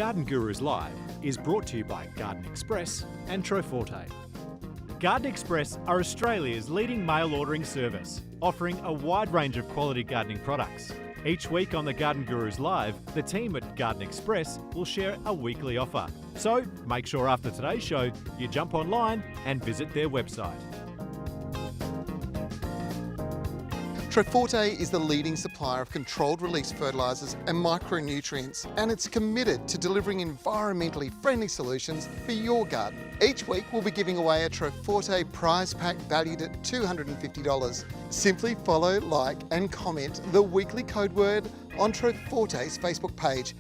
Garden Gurus Live is brought to you by Garden Express and Troforte. Garden Express are Australia's leading mail ordering service, offering a wide range of quality gardening products. Each week on the Garden Gurus Live, the team at Garden Express will share a weekly offer. So make sure after today's show, you jump online and visit their website. Troforte is the leading supplier of controlled release fertilisers and micronutrients, and it's committed to delivering environmentally friendly solutions for your garden. Each week we'll be giving away a Troforte prize pack valued at $250. Simply follow, like and comment the weekly code word on Troforte's Facebook page.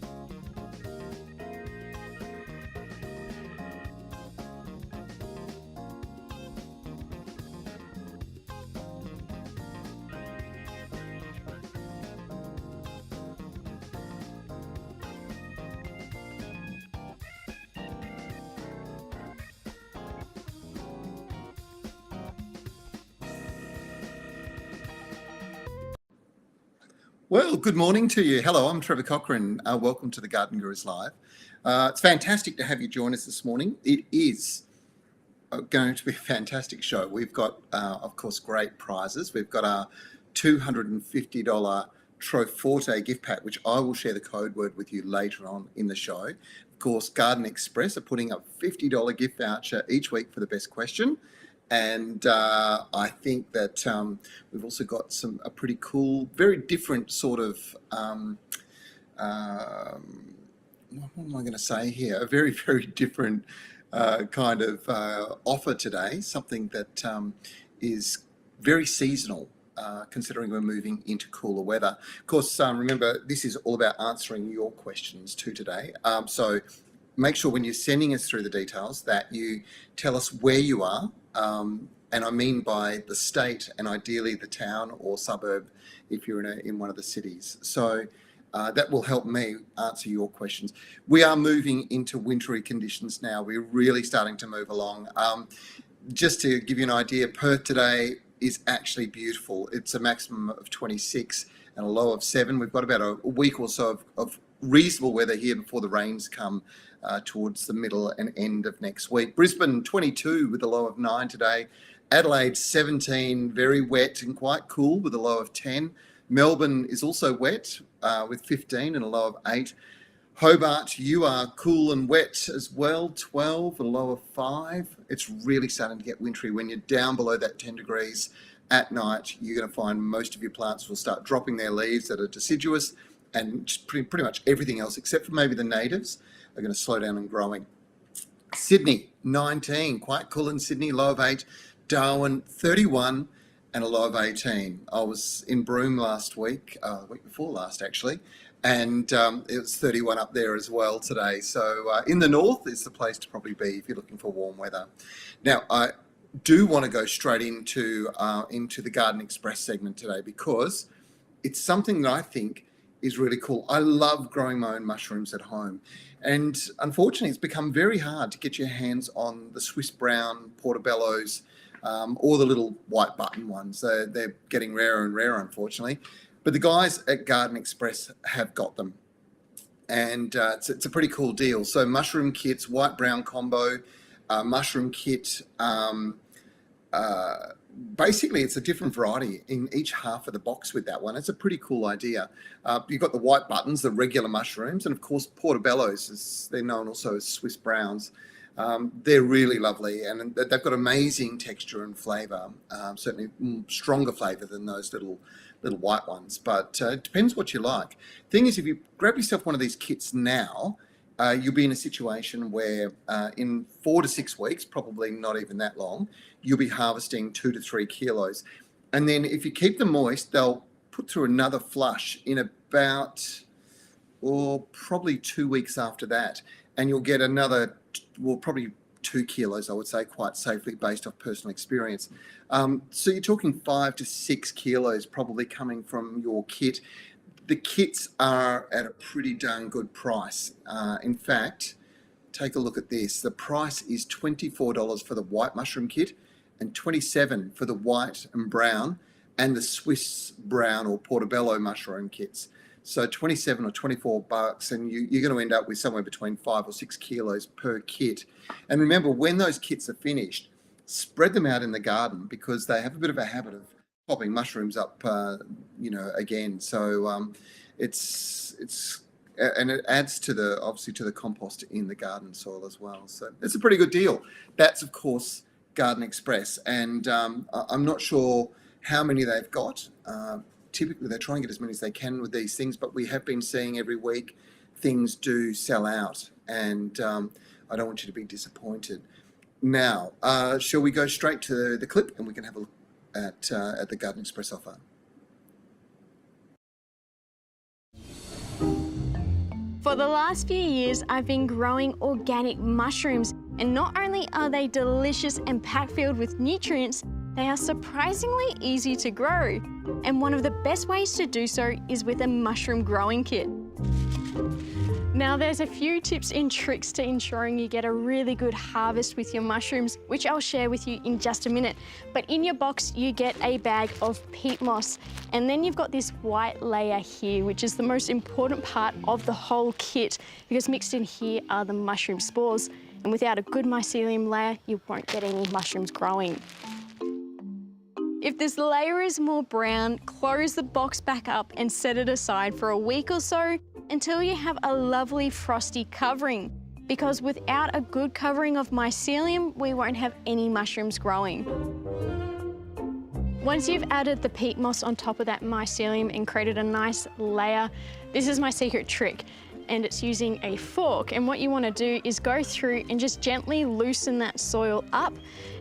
Well, good morning to you. Hello, I'm Trevor Cochrane. Welcome to the Garden Gurus Live. It's fantastic to have you join us this morning. It is going to be a fantastic show. We've got, of course, great prizes. We've got our $250 Troforte gift pack, which I will share the code word with you later on in the show. Of course, Garden Express are putting up a $50 gift voucher each week for the best question. And I think that we've also got a pretty cool, very different sort of, what am I going to say here? A very, very different kind of offer today, something that is very seasonal, considering we're moving into cooler weather. Of course, remember, this is all about answering your questions too today. So make sure when you're sending us through the details that you tell us where you are, and I mean by the state and ideally the town or suburb if you're in one of the cities. So that will help me answer your questions. We are moving into wintry conditions now. We're really starting to move along. Just to give you an idea, Perth today is actually beautiful. It's a maximum of 26 and a low of 7. We've got about a week or so of reasonable weather here before the rains come towards the middle and end of next week. Brisbane 22 with a low of 9 today. Adelaide 17, very wet and quite cool with a low of 10. Melbourne is also wet with 15 and a low of 8. Hobart, you are cool and wet as well, 12 and a low of 5. It's really starting to get wintry. When you're down below that 10 degrees at night, you're going to find most of your plants will start dropping their leaves that are deciduous, and just pretty much everything else, except for maybe the natives, are going to slow down and growing. Sydney, 19, quite cool in Sydney, low of 8. Darwin, 31 and a low of 18. I was in Broome last week, the week before last actually, and it was 31 up there as well today. So in the north is the place to probably be if you're looking for warm weather. Now, I do want to go straight into the Garden Express segment today because it's something that I think is really cool. I love growing my own mushrooms at home. And unfortunately, it's become very hard to get your hands on the Swiss brown portobellos or the little white button ones. They're getting rarer and rarer, unfortunately. But the guys at Garden Express have got them. And it's a pretty cool deal. So mushroom kits, white-brown combo, mushroom kit, basically, it's a different variety in each half of the box with that one. It's a pretty cool idea. You've got the white buttons, the regular mushrooms, and of course, portobellos, as they're known also as Swiss browns. They're really lovely, and they've got amazing texture and flavour, certainly stronger flavour than those little white ones, but it depends what you like. Thing is, if you grab yourself one of these kits now, you'll be in a situation where in 4 to 6 weeks, probably not even that long, you'll be harvesting 2 to 3 kilos. And then if you keep them moist, they'll put through another flush in about, or probably 2 weeks after that. And you'll get another, well, probably 2 kilos, I would say, quite safely based off personal experience. So you're talking 5 to 6 kilos probably coming from your kit. The kits are at a pretty darn good price. In fact, take a look at this. The price is $24 for the white mushroom kit and $27 for the white and brown and the Swiss brown or portobello mushroom kits. So 27 or 24 bucks, and you're going to end up with somewhere between 5 or 6 kilos per kit. And remember, when those kits are finished, spread them out in the garden, because they have a bit of a habit of popping mushrooms up, again. So and it adds to the compost in the garden soil as well. So it's a pretty good deal. That's, of course, Garden Express, and I'm not sure how many they've got. Typically, they try and get as many as they can with these things, but we have been seeing every week things do sell out, and I don't want you to be disappointed. Now, shall we go straight to the clip, and we can have a look at the Garden Express offer? For the last few years, I've been growing organic mushrooms, and not only are they delicious and packed-filled with nutrients, they are surprisingly easy to grow. And one of the best ways to do so is with a mushroom growing kit. Now, there's a few tips and tricks to ensuring you get a really good harvest with your mushrooms, which I'll share with you in just a minute. But in your box, you get a bag of peat moss, and then you've got this white layer here, which is the most important part of the whole kit, because mixed in here are the mushroom spores. And without a good mycelium layer, you won't get any mushrooms growing. If this layer is more brown, close the box back up and set it aside for a week or so until you have a lovely frosty covering, because without a good covering of mycelium, we won't have any mushrooms growing. Once you've added the peat moss on top of that mycelium and created a nice layer, this is my secret trick, and it's using a fork. And what you want to do is go through and just gently loosen that soil up.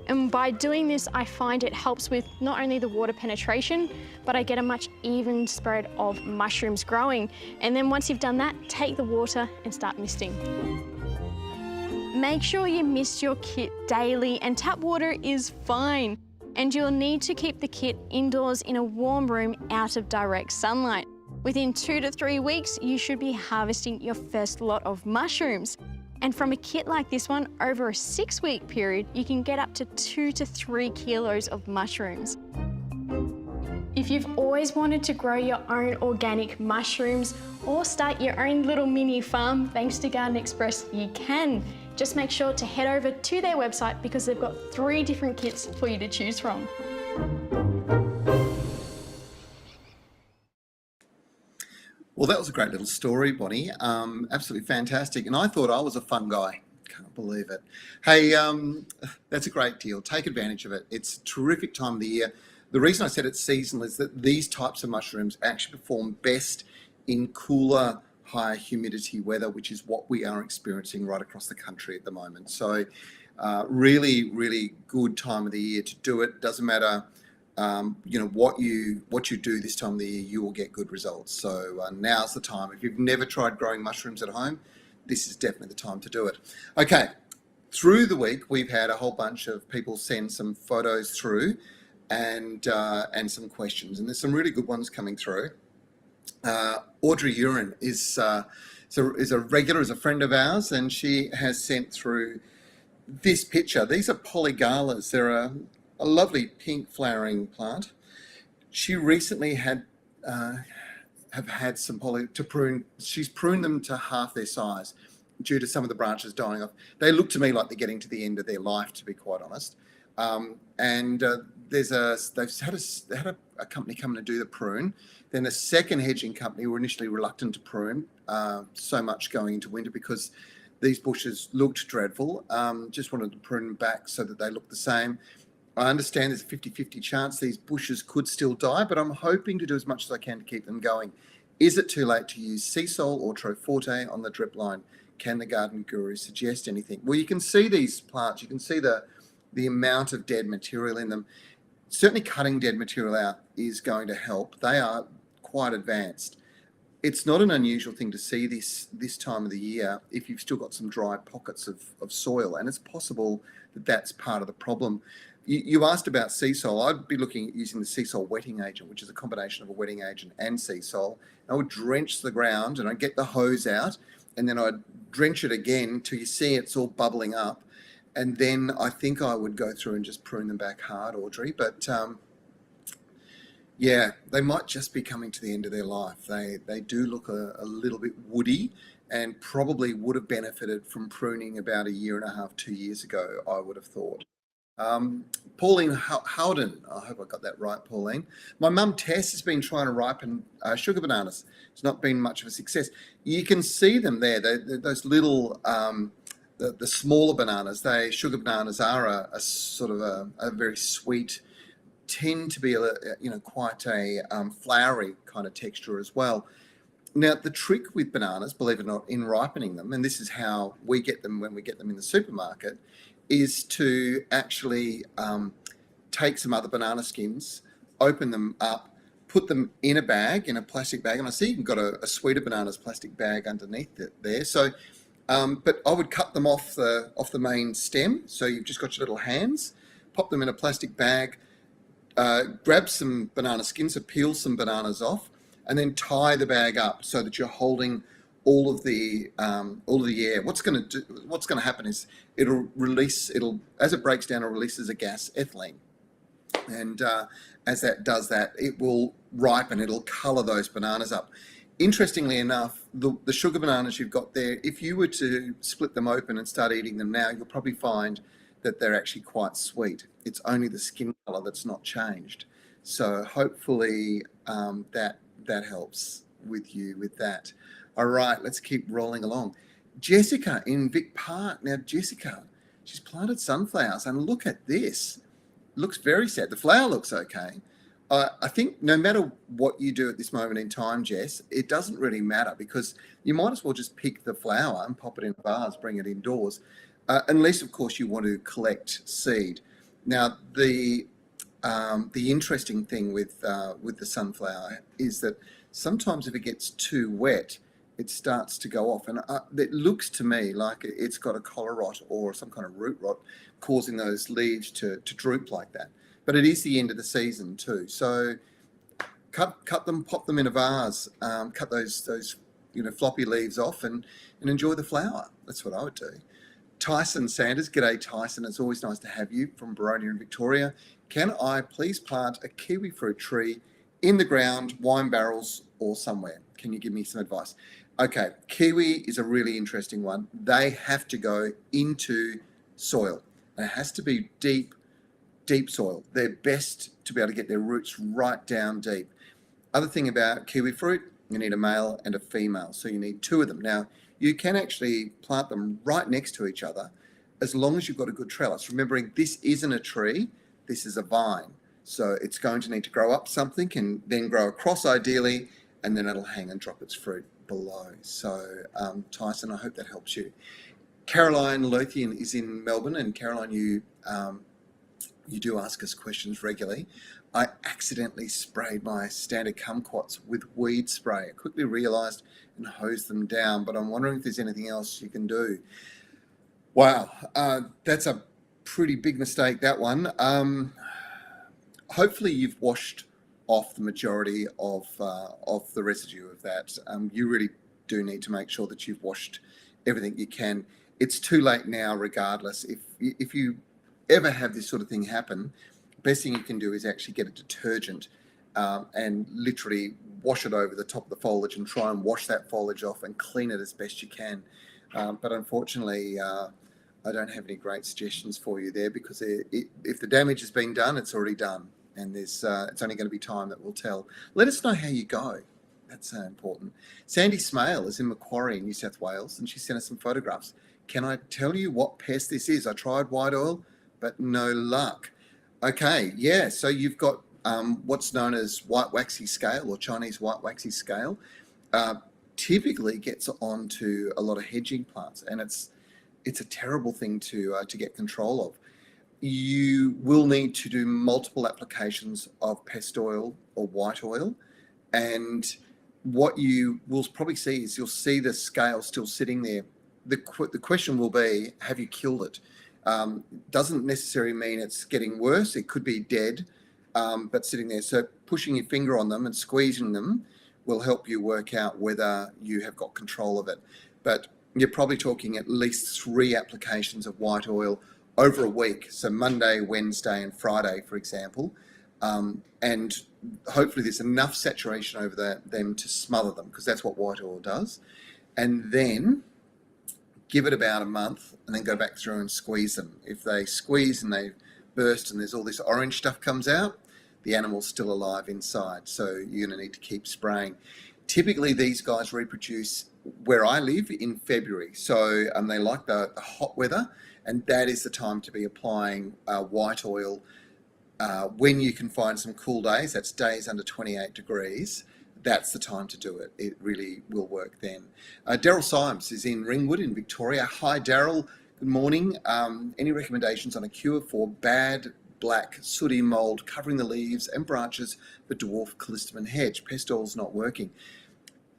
And by doing this, I find it helps with not only the water penetration, but I get a much even spread of mushrooms growing. And then once you've done that, take the water and start misting. Make sure you mist your kit daily, and tap water is fine. And you'll need to keep the kit indoors in a warm room out of direct sunlight. Within 2 to 3 weeks, you should be harvesting your first lot of mushrooms. And from a kit like this one, over a 6-week period, you can get up to 2 to 3 kilos of mushrooms. If you've always wanted to grow your own organic mushrooms or start your own little mini farm, thanks to Garden Express, you can. Just make sure to head over to their website, because they've got 3 different kits for you to choose from. Well, that was a great little story, Bonnie. Absolutely fantastic. And I thought I was a fun guy. Can't believe it. Hey, that's a great deal. Take advantage of it. It's a terrific time of the year. The reason I said it's seasonal is that these types of mushrooms actually perform best in cooler, higher humidity weather, which is what we are experiencing right across the country at the moment. So really, really good time of the year to do it. Doesn't matter what you do this time of the year, you will get good results. So now's the time. If you've never tried growing mushrooms at home, this is definitely the time to do it. Okay, through the week, we've had a whole bunch of people send some photos through and some questions, and there's some really good ones coming through. Audrey Urin is a regular, is a friend of ours, and she has sent through this picture. These are polygalas. They're a lovely pink flowering plant. She recently have had some to prune. She's pruned them to half their size due to some of the branches dying off. They look to me like they're getting to the end of their life, to be quite honest. They've had a company come in and do the prune. Then a second hedging company were initially reluctant to prune so much going into winter because these bushes looked dreadful. Just wanted to prune them back so that they look the same. I understand there's a 50-50 chance these bushes could still die, but I'm hoping to do as much as I can to keep them going. Is it too late to use sea salt or Troforte on the drip line? Can the garden guru suggest anything? Well, you can see these plants, you can see the amount of dead material in them. Certainly cutting dead material out is going to help. They are quite advanced. It's not an unusual thing to see this time of the year if you've still got some dry pockets of soil, and it's possible that that's part of the problem. You asked about sea salt. I'd be looking at using the sea salt wetting agent, which is a combination of a wetting agent and sea salt. I would drench the ground and I'd get the hose out and then I'd drench it again till you see it's all bubbling up. And then I think I would go through and just prune them back hard, Audrey. But Yeah, they might just be coming to the end of their life. They do look a little bit woody and probably would have benefited from pruning about a year and a half, 2 years ago, I would have thought. Um, Pauline Howden, I hope I got that right, Pauline. My mum Tess has been trying to ripen sugar bananas. It's not been much of a success. You can see them there. Those little, the smaller bananas. Sugar bananas are a sort of a very sweet, tend to be quite a flowery kind of texture as well. Now, the trick with bananas, believe it or not, in ripening them, and this is how we get them when we get them in the supermarket, is to actually take some other banana skins, open them up, put them in a bag, in a plastic bag, and I see you've got a Sweeter Bananas plastic bag underneath it there. So, but I would cut them off the main stem, so you've just got your little hands, pop them in a plastic bag, grab some banana skins, so peel some bananas off, and then tie the bag up so that you're holding all of the air. What's going to happen is as it breaks down, it releases a gas, ethylene, and as that does that, it will ripen. It'll colour those bananas up. Interestingly enough, the sugar bananas you've got there, if you were to split them open and start eating them now, you'll probably find that they're actually quite sweet. It's only the skin colour that's not changed. So hopefully that helps with you with that. All right, let's keep rolling along. Jessica in Vic Park. Now, Jessica, she's planted sunflowers, and look at this. It looks very sad. The flower looks okay. I think no matter what you do at this moment in time, Jess, it doesn't really matter, because you might as well just pick the flower and pop it in a vase, bring it indoors, unless, of course, you want to collect seed. Now, the interesting thing with the sunflower is that sometimes if it gets too wet, it starts to go off, and it looks to me like it's got a collar rot or some kind of root rot causing those leaves to droop like that. But it is the end of the season too, so cut them, pop them in a vase, cut those floppy leaves off, and enjoy the flower. That's what I would do. Tyson Sanders, g'day Tyson. It's always nice to have you from Baronia in Victoria. Can I please plant a kiwi fruit tree in the ground, wine barrels, or somewhere? Can you give me some advice? Okay, kiwi is a really interesting one. They have to go into soil, and it has to be deep soil. They're best to be able to get their roots right down deep. Other thing about kiwi fruit, you need a male and a female, so you need two of them. Now, you can actually plant them right next to each other as long as you've got a good trellis. Remembering, this isn't a tree, this is a vine. So it's going to need to grow up something and then grow across ideally, and then it'll hang and drop its fruit below. So Tyson, I hope that helps you. Caroline Lothian is in Melbourne, and Caroline, you do ask us questions regularly. I accidentally sprayed my standard kumquats with weed spray. I quickly realised and hosed them down, but I'm wondering if there's anything else you can do. Wow, that's a pretty big mistake, that one. Hopefully you've washed off the majority of the residue of that. You really do need to make sure that you've washed everything you can. It's too late now regardless. If you ever have this sort of thing happen, the best thing you can do is actually get a detergent and literally wash it over the top of the foliage and try and wash that foliage off and clean it as best you can. But unfortunately, I don't have any great suggestions for you there, because if the damage has been done, it's already done. And it's only going to be time that will tell. Let us know how you go. That's important. Sandy Smale is in Macquarie, New South Wales, and she sent us some photographs. Can I tell you what pest this is? I tried white oil, but no luck. Okay, yeah, so you've got what's known as white waxy scale, or Chinese white waxy scale. Typically gets onto a lot of hedging plants, and it's a terrible thing to get control of. You will need to do multiple applications of pest oil or white oil, and what you will probably see is you'll see the scale still sitting there. The question will be, have you killed it? Doesn't necessarily mean it's getting worse. It could be dead, but sitting there. So pushing your finger on them and squeezing them will help you work out whether you have got control of it. But you're probably talking at least 3 applications of white oil over a week. So Monday, Wednesday, and Friday, for example, and hopefully there's enough saturation over them to smother them, because that's what white oil does. And then give it about a month and then go back through and squeeze them. If they squeeze and they burst and there's all this orange stuff comes out, the animal's still alive inside. So you're going to need to keep spraying. Typically, these guys reproduce where I live in February. So they like the hot weather, and that is the time to be applying white oil. When you can find some cool days, that's days under 28 degrees, that's the time to do it. It really will work then. Daryl Symes is in Ringwood in Victoria. Hi, Daryl. Good morning. Any recommendations on a cure for bad black sooty mould covering the leaves and branches of the dwarf callistemon hedge? Pest oil's not working.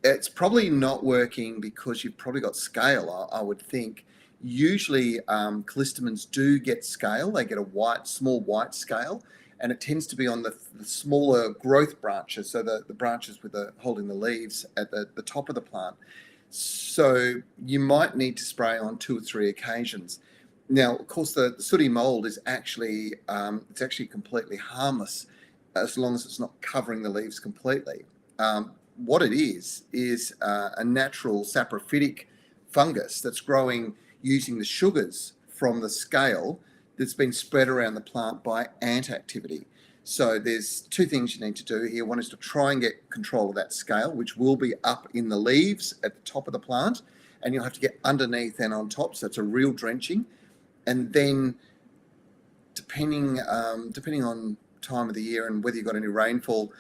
It's probably not working because you've probably got scale, I would think. Usually callistemons do get scale. They get a small white scale, and it tends to be on the smaller growth branches, so the branches with holding the leaves at the top of the plant. So you might need to spray on 2 or 3 occasions. Now, of course, the sooty mold is actually completely harmless as long as it's not covering the leaves completely. What it is a natural saprophytic fungus that's growing using the sugars from the scale that's been spread around the plant by ant activity. So there's 2 things you need to do here. One is to try and get control of that scale, which will be up in the leaves at the top of the plant, and you'll have to get underneath and on top, so it's a real drenching. And then depending on time of the year and whether you've got any rainfall,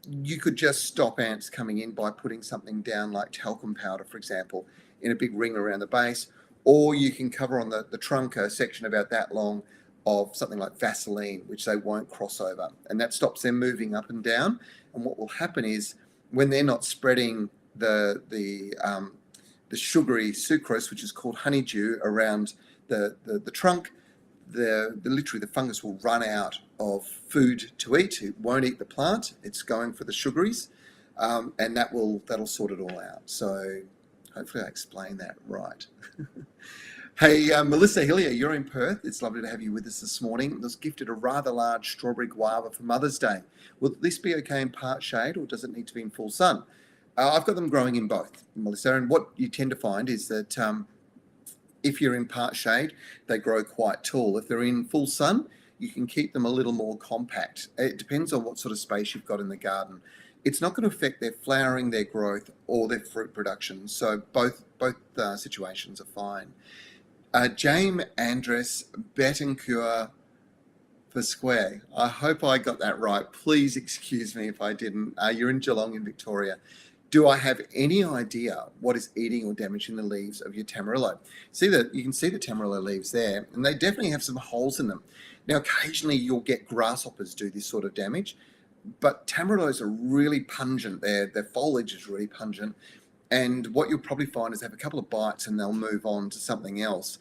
you could just stop ants coming in by putting something down like talcum powder, for example, in a big ring around the base, or you can cover on the trunk a section about that long of something like Vaseline, which they won't cross over, and that stops them moving up and down. And what will happen is when they're not spreading the sugary sucrose, which is called honeydew, around the trunk, literally the fungus will run out of food to eat. It won't eat the plant. It's going for the sugaries, and that'll sort it all out. So hopefully I explained that right. Hey, Melissa Hillier, you're in Perth. It's lovely to have you with us this morning. I was gifted a rather large strawberry guava for Mother's Day. Will this be okay in part shade, or does it need to be in full sun? I've got them growing in both, Melissa, and what you tend to find is that if you're in part shade, they grow quite tall. If they're in full sun, you can keep them a little more compact. It depends on what sort of space you've got in the garden. It's not going to affect their flowering, their growth, or their fruit production. So both situations are fine. James Andres Betancourt Pasquet. I hope I got that right. Please excuse me if I didn't. You're in Geelong in Victoria. Do I have any idea what is eating or damaging the leaves of your tamarillo? You can see the tamarillo leaves there, and they definitely have some holes in them. Now, occasionally you'll get grasshoppers do this sort of damage, but tamarillos are really pungent. Their foliage is really pungent, and what you'll probably find is they have a couple of bites and they'll move on to something else.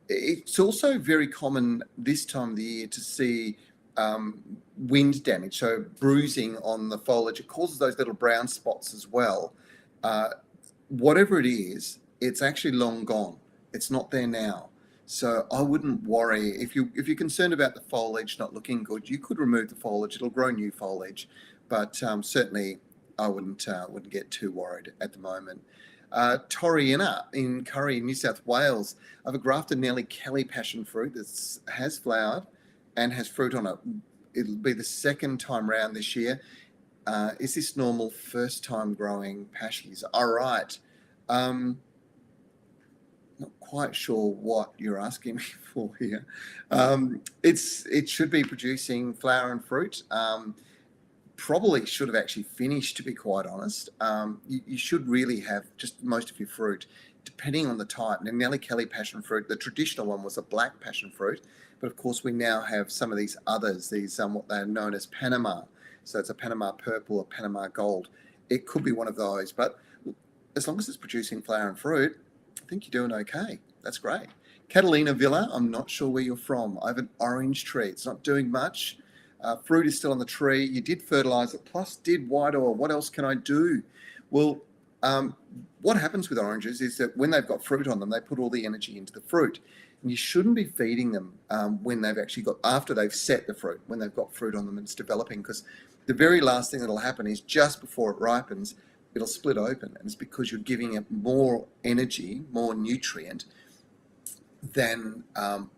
It's also very common this time of the year to see wind damage, so bruising on the foliage. It causes those little brown spots as well. Whatever it is, it's actually long gone. It's not there now. So I wouldn't worry. If you're concerned about the foliage not looking good, you could remove the foliage. It'll grow new foliage, but certainly I wouldn't get too worried at the moment. Toriana in Curry, New South Wales. I have a grafted Nellie Kelly passion fruit that has flowered and has fruit on it. It'll be the second time round this year. Is this normal first time growing passions? All right. Not quite sure what you're asking me for here. It should be producing flower and fruit. Probably should have actually finished, to be quite honest. You should really have just most of your fruit, depending on the type. Now, Nellie Kelly passion fruit, the traditional one was a black passion fruit, but of course we now have some of these others, these what they're known as Panama. So it's a Panama purple or Panama gold. It could be one of those, but as long as it's producing flower and fruit, I think you're doing okay. That's great. Catalina Villa, I'm not sure where you're from. I have an orange tree. It's not doing much. Fruit is still on the tree. You did fertilize it, plus did white oil. What else can I do? Well, What happens with oranges is that when they've got fruit on them, they put all the energy into the fruit. And you shouldn't be feeding them when they've actually got, after they've set the fruit, when they've got fruit on them and it's developing, because the very last thing that'll happen is just before it ripens, it'll split open. And it's because you're giving it more energy, more nutrient than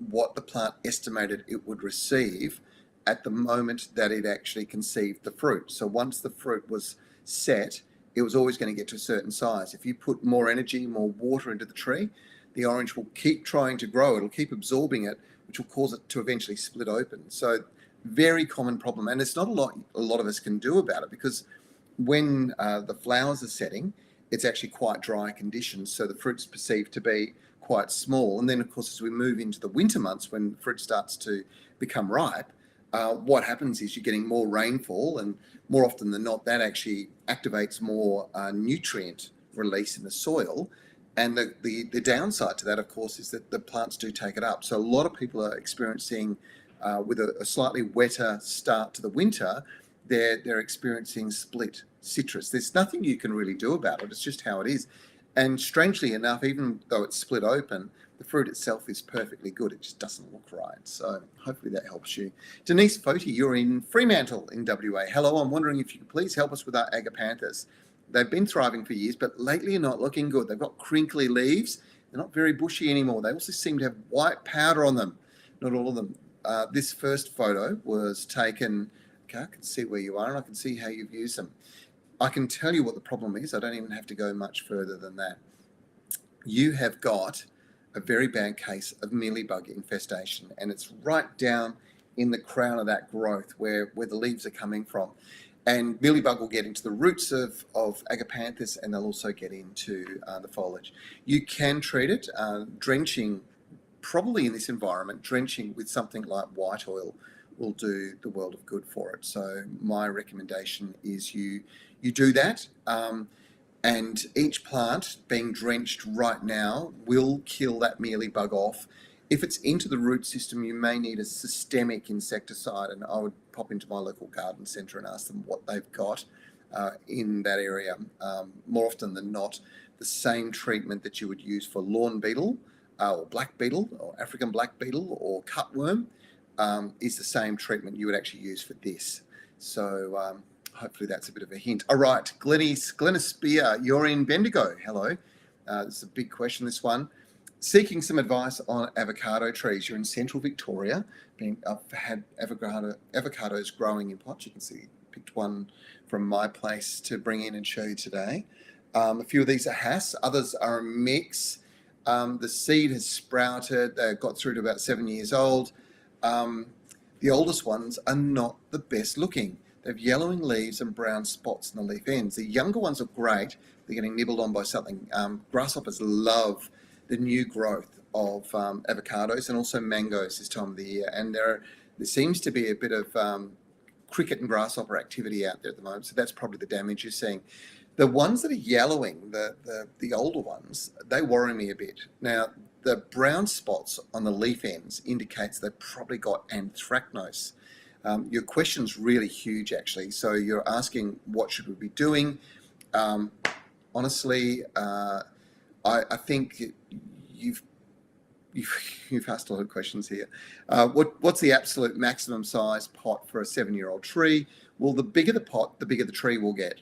what the plant estimated it would receive at the moment that it actually conceived the fruit. So once the fruit was set, it was always going to get to a certain size. If you put more energy, more water into the tree, the orange will keep trying to grow. It'll keep absorbing it, which will cause it to eventually split open. So very common problem. And it's not a lot of us can do about it, because when the flowers are setting, it's actually quite dry conditions. So the fruit's perceived to be quite small. And then, of course, as we move into the winter months, when fruit starts to become ripe, what happens is you're getting more rainfall, and more often than not, that actually activates more nutrient release in the soil. And the downside to that, of course, is that the plants do take it up. So a lot of people are experiencing, with a slightly wetter start to the winter, they're experiencing split citrus. There's nothing you can really do about it. It's just how it is. And strangely enough, even though it's split open, the fruit itself is perfectly good. It just doesn't look right. So hopefully that helps you. Denise Foti, you're in Fremantle in WA. Hello, I'm wondering if you could please help us with our agapanthus. They've been thriving for years, but lately are not looking good. They've got crinkly leaves. They're not very bushy anymore. They also seem to have white powder on them. Not all of them. This first photo was taken, okay, I can see where you are and I can see how you've used them. I can tell you what the problem is. I don't even have to go much further than that. You have got a very bad case of mealybug infestation, and it's right down in the crown of that growth where the leaves are coming from. And mealybug will get into the roots of agapanthus, and they'll also get into the foliage. You can treat it, drenching, probably in this environment, drenching with something like white oil will do the world of good for it. So my recommendation is you do that. And each plant being drenched right now will kill that mealybug off. If it's into the root system, you may need a systemic insecticide, and I would pop into my local garden centre and ask them what they've got in that area. More often than not, the same treatment that you would use for lawn beetle or black beetle or African black beetle or cutworm is the same treatment you would actually use for this. So hopefully that's a bit of a hint. All right, Glennis Spear, you're in Bendigo. Hello. This is a big question, this one. Seeking some advice on avocado trees. You're in central Victoria. I've had avocados growing in pots. You can see, picked one from my place to bring in and show you today. A few of these are Hass, others are a mix. The seed has sprouted. They got through to about 7 years old. The oldest ones are not the best looking. They have yellowing leaves and brown spots in the leaf ends. The younger ones are great. They're getting nibbled on by something. Grasshoppers love the new growth of avocados and also mangoes this time of the year. And there seems to be a bit of cricket and grasshopper activity out there at the moment. So that's probably the damage you're seeing. The ones that are yellowing, the older ones, they worry me a bit. Now, the brown spots on the leaf ends indicates they've probably got anthracnose. Your question's really huge, actually. So you're asking, what should we be doing? Honestly, I think you've asked a lot of questions here. What's the absolute maximum size pot for a 7-year-old tree? Well, the bigger the pot, the bigger the tree will get.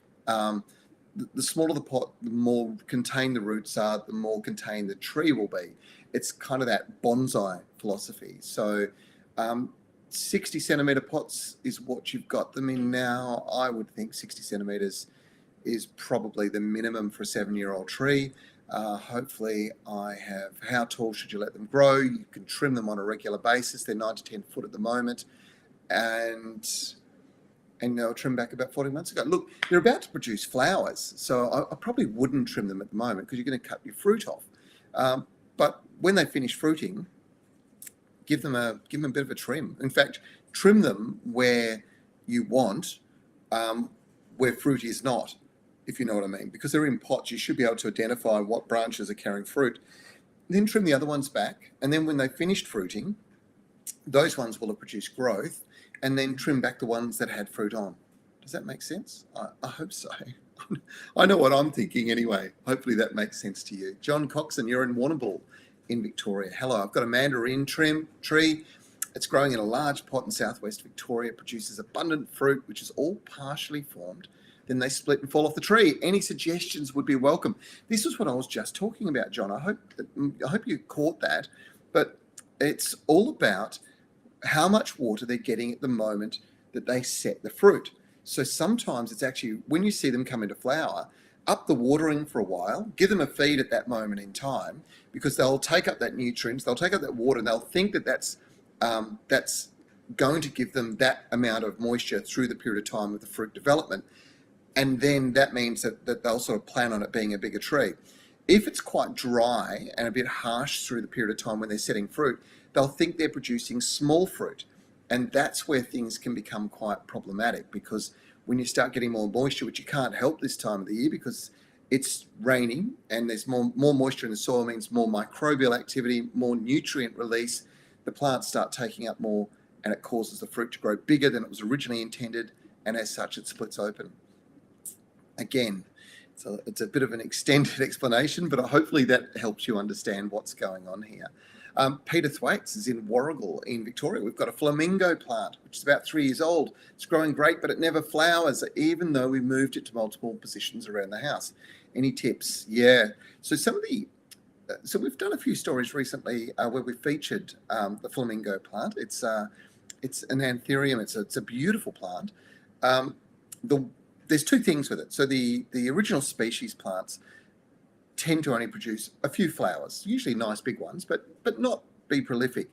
The smaller the pot, the more contained the roots are, the more contained the tree will be. It's kind of that bonsai philosophy. So 60 centimetre pots is what you've got them in now. I would think 60 centimetres is probably the minimum for a 7-year-old tree. Hopefully how tall should you let them grow? You can trim them on a regular basis. They're 9 to 10 foot at the moment. And they'll trim back about 40 months ago. Look, they're about to produce flowers, so I probably wouldn't trim them at the moment because you're going to cut your fruit off. But when they finish fruiting, give them a bit of a trim. In fact, trim them where you want, where fruit is not, if you know what I mean. Because they're in pots, you should be able to identify what branches are carrying fruit. Then trim the other ones back, and then when they've finished fruiting, those ones will have produced growth, and then trim back the ones that had fruit on. Does that make sense? I hope so. I know what I'm thinking anyway. Hopefully that makes sense to you. John Coxon, you're in Warrnambool in Victoria. Hello, I've got a mandarin tree. It's growing in a large pot in southwest Victoria. It produces abundant fruit, which is all partially formed. Then they split and fall off the tree. Any suggestions would be welcome. This is what I was just talking about, John. I hope you caught that. But it's all about how much water they're getting at the moment that they set the fruit. So sometimes it's actually, when you see them come into flower, up the watering for a while, give them a feed at that moment in time, because they'll take up that nutrients, they'll take up that water, and they'll think that that's going to give them that amount of moisture through the period of time of the fruit development. And then that means that they'll sort of plan on it being a bigger tree. If it's quite dry and a bit harsh through the period of time when they're setting fruit, they'll think they're producing small fruit. And that's where things can become quite problematic, because when you start getting more moisture, which you can't help this time of the year because it's raining and there's more moisture in the soil, means more microbial activity, more nutrient release. The plants start taking up more, and it causes the fruit to grow bigger than it was originally intended, and as such it splits open. Again, it's a bit of an extended explanation, but hopefully that helps you understand what's going on here. Peter Thwaites is in Warragul in Victoria. We've got a flamingo plant, which is about 3 years old. It's growing great, but it never flowers, even though we moved it to multiple positions around the house. Any tips? Yeah. So so we've done a few stories recently where we featured the flamingo plant. It's an anthurium. It's a beautiful plant. There's two things with it. So the original species plants tend to only produce a few flowers, usually nice big ones, but not be prolific.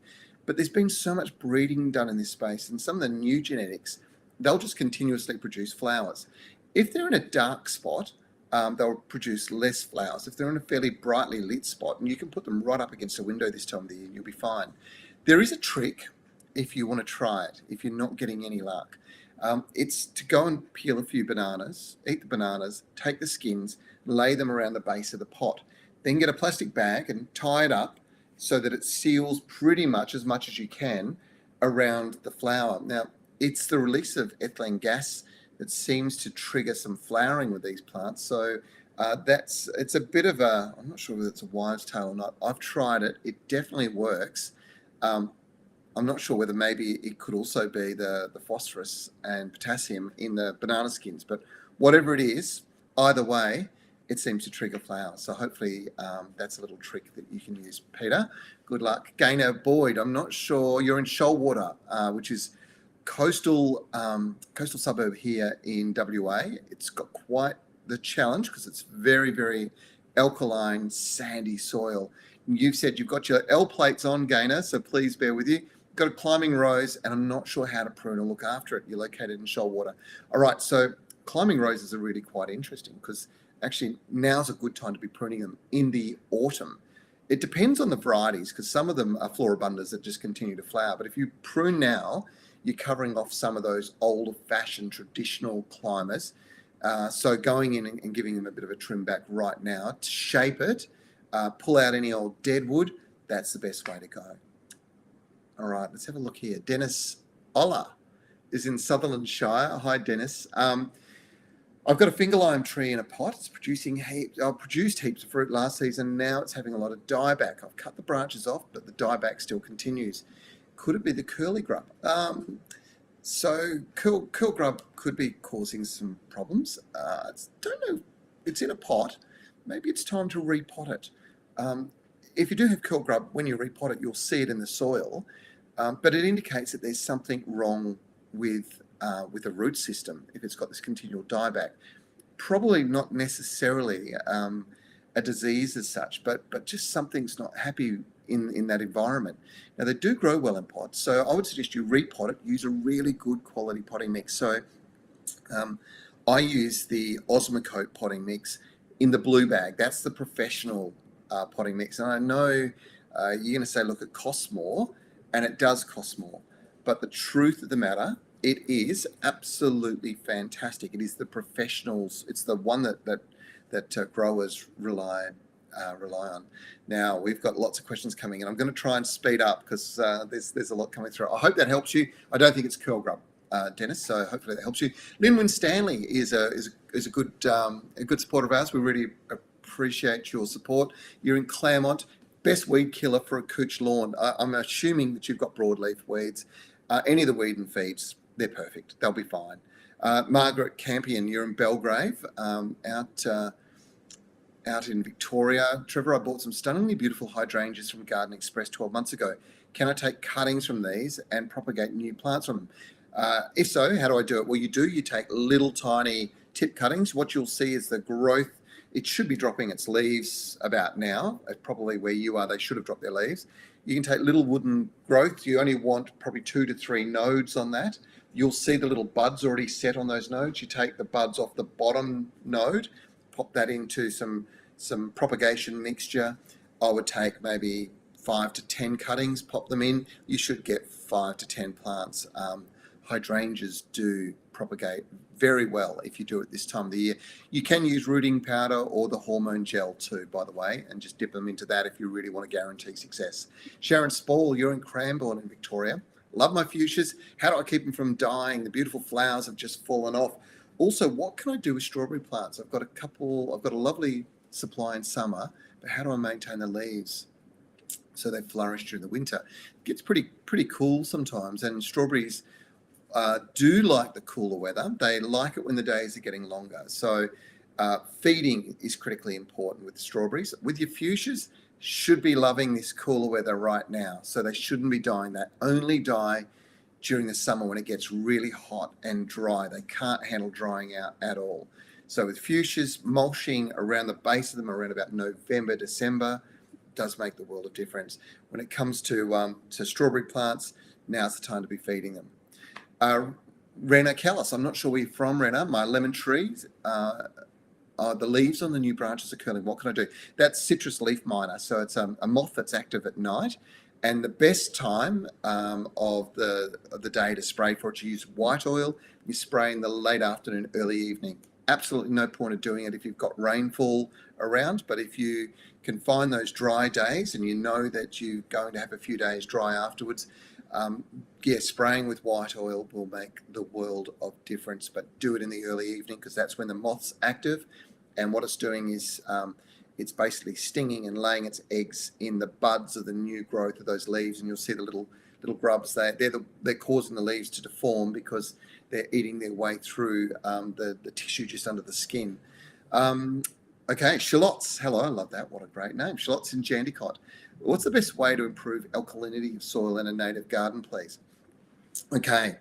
But there's been so much breeding done in this space, and some of the new genetics, they'll just continuously produce flowers. If they're in a dark spot, they'll produce less flowers. If they're in a fairly brightly lit spot, and you can put them right up against a window this time of the year, you'll be fine. There is a trick if you want to try it, if you're not getting any luck. It's to go and peel a few bananas, eat the bananas, take the skins, lay them around the base of the pot. Then get a plastic bag and tie it up so that it seals pretty much as you can around the flower. Now, it's the release of ethylene gas that seems to trigger some flowering with these plants. So it's a bit of I'm not sure whether it's a wives' tale or not. I've tried it. It definitely works. I'm not sure whether maybe it could also be the phosphorus and potassium in the banana skins, but whatever it is, either way, it seems to trigger flowers. So hopefully that's a little trick that you can use. Peter, good luck. Gaynor Boyd, I'm not sure. You're in Shoalwater, which is coastal suburb here in WA. It's got quite the challenge because it's very, very alkaline, sandy soil. You've said you've got your L plates on, Gaynor, so please bear with you. Got a climbing rose, and I'm not sure how to prune or look after it. You're located in Shoalwater. All right, so climbing roses are really quite interesting because actually now's a good time to be pruning them in the autumn. It depends on the varieties because some of them are floribundas that just continue to flower. But if you prune now, you're covering off some of those old-fashioned traditional climbers. So going in and giving them a bit of a trim back right now to shape it, pull out any old dead wood, that's the best way to go. All right, let's have a look here. Dennis Ola is in Sutherland Shire. Hi, Dennis. I've got a finger lime tree in a pot. It's produced heaps of fruit last season. Now it's having a lot of dieback. I've cut the branches off, but the dieback still continues. Could it be the curly grub? So curl grub could be causing some problems. Don't know. It's in a pot. Maybe it's time to repot it. If you do have curl grub, when you repot it, you'll see it in the soil, but it indicates that there's something wrong with the root system if it's got this continual dieback. Probably not necessarily a disease as such, but just something's not happy in that environment. Now, they do grow well in pots, so I would suggest you repot it. Use a really good quality potting mix. So I use the Osmocote potting mix in the blue bag. That's the professional potting mix. And I know you're going to say, look, it costs more, and it does cost more. But the truth of the matter, it is absolutely fantastic. It is the professionals. It's the one that growers rely on. Now, we've got lots of questions coming in. I'm going to try and speed up because there's a lot coming through. I hope that helps you. I don't think it's curl grub, Dennis, so hopefully that helps you. Lynn Stanley is a a good supporter of ours. We really appreciate your support. You're in Claremont. Best weed killer for a couch lawn. I'm assuming that you've got broadleaf weeds. Any of the weed and feeds, they're perfect. They'll be fine. Margaret Campion, you're in Belgrave, out in Victoria. Trevor, I bought some stunningly beautiful hydrangeas from Garden Express 12 months ago. Can I take cuttings from these and propagate new plants from them? If so, how do I do it? Well, you take little tiny tip cuttings. What you'll see is the growth. It should be dropping its leaves about now. Probably where you are, they should have dropped their leaves. You can take little wooden growth. You only want probably 2 to 3 nodes on that. You'll see the little buds already set on those nodes. You take the buds off the bottom node, pop that into some propagation mixture. I would take maybe 5 to 10 cuttings, pop them in. You should get 5 to 10 plants. Hydrangeas do propagate very well if you do it this time of the year. You can use rooting powder or the hormone gel too, by the way, and just dip them into that if you really want to guarantee success. Sharon Spall, you're in Cranbourne in Victoria. Love my fuchsias. How do I keep them from dying? The beautiful flowers have just fallen off. Also, what can I do with strawberry plants? I've got a lovely supply in summer, but how do I maintain the leaves so they flourish during the winter? It gets pretty cool sometimes, and strawberries do like the cooler weather. They like it when the days are getting longer. So feeding is critically important with strawberries. With your fuchsias, should be loving this cooler weather right now. So they shouldn't be dying. They only die during the summer when it gets really hot and dry. They can't handle drying out at all. So with fuchsias, mulching around the base of them around about November, December does make the world of difference. When it comes to strawberry plants, now's the time to be feeding them. Rena Callis, I'm not sure where you're from, Rena. My lemon trees, the leaves on the new branches are curling. What can I do? That's citrus leaf miner. So it's a moth that's active at night. And the best time of the day to spray for it, to use white oil. You spray in the late afternoon, early evening. Absolutely no point of doing it if you've got rainfall around. But if you can find those dry days and you know that you're going to have a few days dry afterwards, spraying with white oil will make the world of difference. But do it in the early evening because that's when the moth's active. And what it's doing is it's basically stinging and laying its eggs in the buds of the new growth of those leaves. And you'll see the little grubs. They're causing the leaves to deform because they're eating their way through the tissue just under the skin. Okay, shallots. Hello, I love that. What a great name. Shallots in Jandicott. What's the best way to improve alkalinity of soil in a native garden, please? Okay,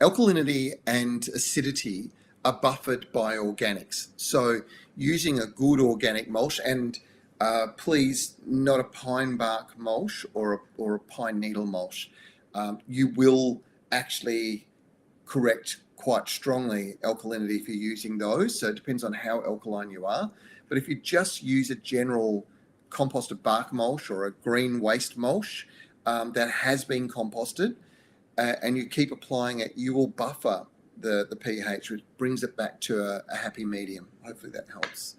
alkalinity and acidity are buffered by organics. So using a good organic mulch, and please, not a pine bark mulch or a pine needle mulch, you will actually correct quite strongly alkalinity if you're using those. So it depends on how alkaline you are. But if you just use a general composted bark mulch or a green waste mulch that has been composted and you keep applying it, you will buffer the pH, which brings it back to a happy medium. Hopefully that helps.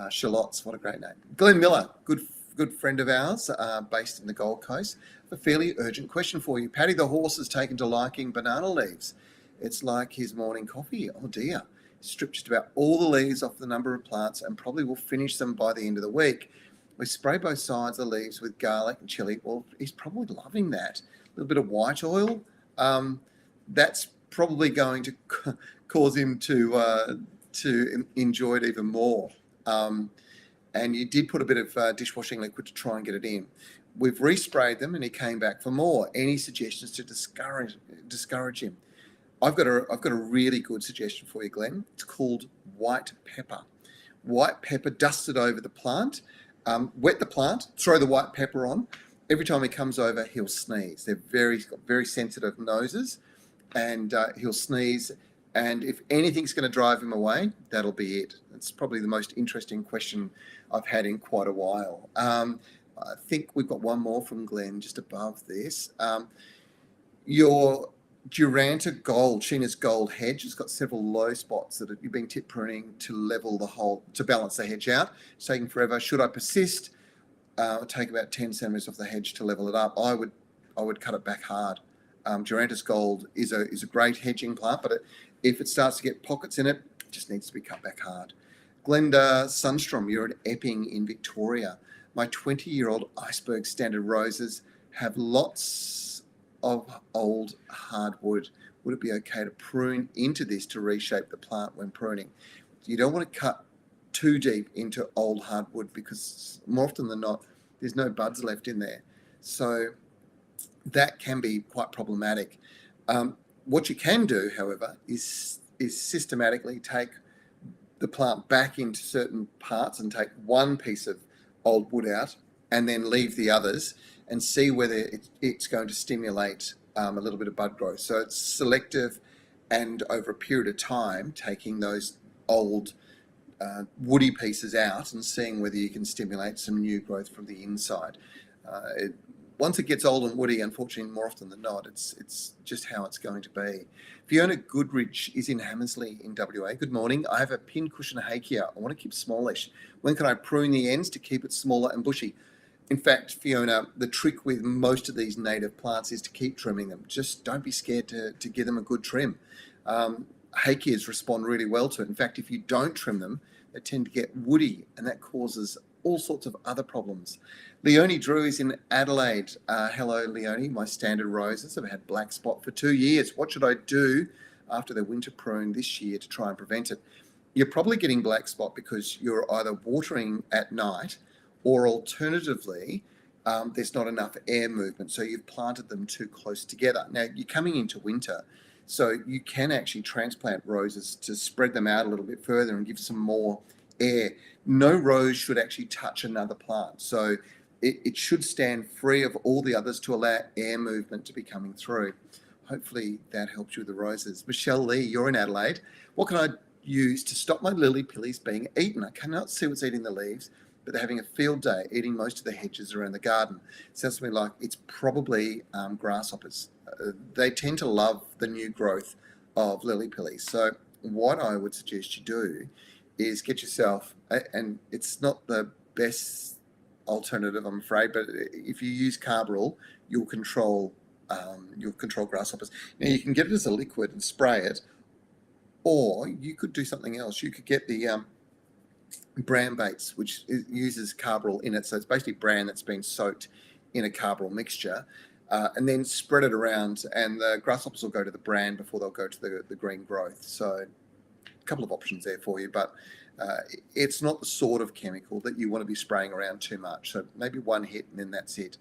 Shallots, what a great name. Glenn Miller, good friend of ours, based in the Gold Coast. A fairly urgent question for you. Paddy the horse has taken to liking banana leaves. It's like his morning coffee. Oh dear. Stripped just about all the leaves off the number of plants and probably will finish them by the end of the week. We spray both sides of the leaves with garlic and chili. Well, he's probably loving that. A little bit of white oil. That's probably going to cause him to enjoy it even more. And you did put a bit of dishwashing liquid to try and get it in. We've resprayed them and he came back for more. Any suggestions to discourage him? I've got a really good suggestion for you, Glenn. It's called white pepper. White pepper dusted over the plant. Wet the plant, throw the white pepper on. Every time he comes over, he'll sneeze. He's got very sensitive noses, and he'll sneeze. And if anything's going to drive him away, that'll be it. It's probably the most interesting question I've had in quite a while. I think we've got one more from Glenn just above this. Your Duranta Gold, Sheena's Gold hedge has got several low spots that you've been tip pruning to balance the hedge out. It's taking forever. Should I persist? Take about 10 centimeters off the hedge to level it up. I would cut it back hard. Duranta's Gold is a great hedging plant, but if it starts to get pockets in it, just needs to be cut back hard. Glenda Sundstrom, you're at Epping in Victoria. My 20-year-old iceberg standard roses have lots of old hardwood. Would it be okay to prune into this to reshape the plant when pruning? You don't want to cut too deep into old hardwood because more often than not, there's no buds left in there. So that can be quite problematic. What you can do, however, is systematically take the plant back into certain parts and take one piece of old wood out and then leave the others and see whether it's going to stimulate a little bit of bud growth. So it's selective and over a period of time taking those old woody pieces out and seeing whether you can stimulate some new growth from the inside. Once it gets old and woody, unfortunately, more often than not, it's just how it's going to be. Fiona Goodrich is in Hammersley in WA. Good morning. I have a pincushion hakea. I want to keep smallish. When can I prune the ends to keep it smaller and bushy? In fact, Fiona, the trick with most of these native plants is to keep trimming them. Just don't be scared to give them a good trim. Hakeas respond really well to it. In fact, if you don't trim them, they tend to get woody, and that causes all sorts of other problems. Leonie Drew is in Adelaide. Hello, Leonie. My standard roses have had black spot for 2 years. What should I do after the winter prune this year to try and prevent it? You're probably getting black spot because you're either watering at night or alternatively, there's not enough air movement. So you've planted them too close together. Now, you're coming into winter, so you can actually transplant roses to spread them out a little bit further and give some more air. No rose should actually touch another plant. So it should stand free of all the others to allow air movement to be coming through. Hopefully that helps you with the roses. Michelle Lee, you're in Adelaide. What can I use to stop my lily pillies being eaten? I cannot see what's eating the leaves, but they're having a field day, eating most of the hedges around the garden. It sounds to me like it's probably grasshoppers. They tend to love the new growth of lily pillies. So what I would suggest you do is get yourself, and it's not the best alternative, I'm afraid, but if you use carbaryl, you'll control grasshoppers. Now you can get it as a liquid and spray it, or you could do something else. You could get the bran baits, which uses carbaryl in it. So it's basically bran that's been soaked in a carbaryl mixture, and then spread it around, and the grasshoppers will go to the bran before they'll go to the green growth. So a couple of options there for you, but it's not the sort of chemical that you want to be spraying around too much. So maybe one hit and then that's it.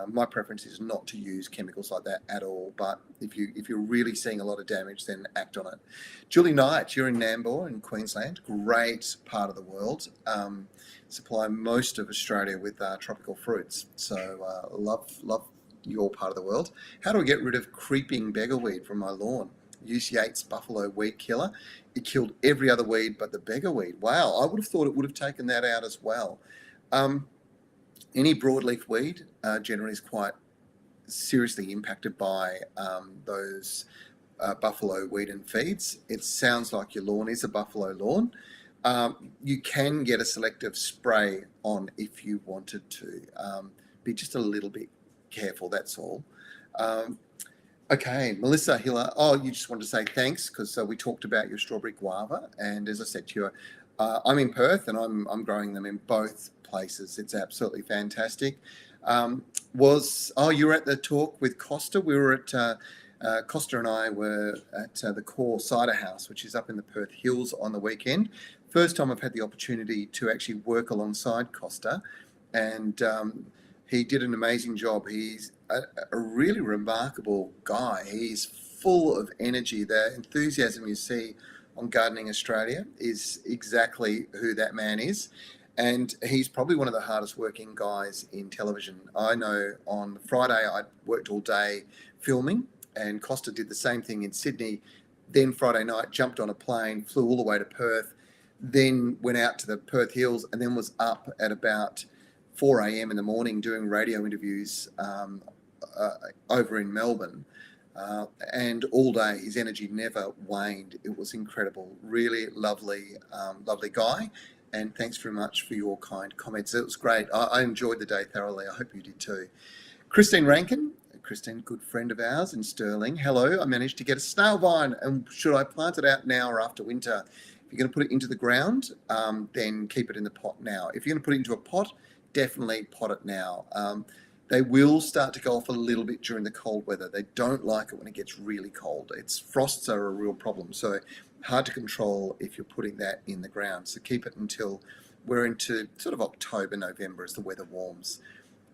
My preference is not to use chemicals like that at all, but if you're really seeing a lot of damage, then act on it. Julie Knight, you're in Nambour in Queensland, great part of the world. Supply most of Australia with tropical fruits, so love your part of the world. How do I get rid of creeping beggarweed from my lawn? Use Yates Buffalo Weed Killer. It killed every other weed but the beggarweed. Wow, I would have thought it would have taken that out as well. Any broadleaf weed generally is quite seriously impacted by those buffalo weed and feeds. It sounds like your lawn is a buffalo lawn. You can get a selective spray on if you wanted to. Be just a little bit careful, that's all. Okay, Melissa Hiller. Oh, you just wanted to say thanks because we talked about your strawberry guava, and as I said to you, I'm in Perth and I'm growing them in both places. It's absolutely fantastic. You were at the talk with Costa. We were at Costa and I were at the Core Cider House, which is up in the Perth Hills on the weekend. First time I've had the opportunity to actually work alongside Costa, and he did an amazing job. He's a really remarkable guy. He's full of energy. The enthusiasm you see on Gardening Australia is exactly who that man is. And he's probably one of the hardest working guys in television. I know on Friday I worked all day filming, and Costa did the same thing in Sydney. Then Friday night jumped on a plane, flew all the way to Perth, then went out to the Perth Hills, and then was up at about 4 a.m. in the morning doing radio interviews over in Melbourne. And all day, his energy never waned. It was incredible. Really lovely guy. And thanks very much for your kind comments. It was great. I enjoyed the day thoroughly. I hope you did too. Christine Rankin, good friend of ours in Stirling. Hello, I managed to get a snail vine. And should I plant it out now or after winter? If you're going to put it into the ground, then keep it in the pot now. If you're going to put it into a pot, definitely pot it now. They will start to go off a little bit during the cold weather. They don't like it when it gets really cold. Frosts are a real problem, so hard to control if you're putting that in the ground. So keep it until we're into sort of October, November as the weather warms.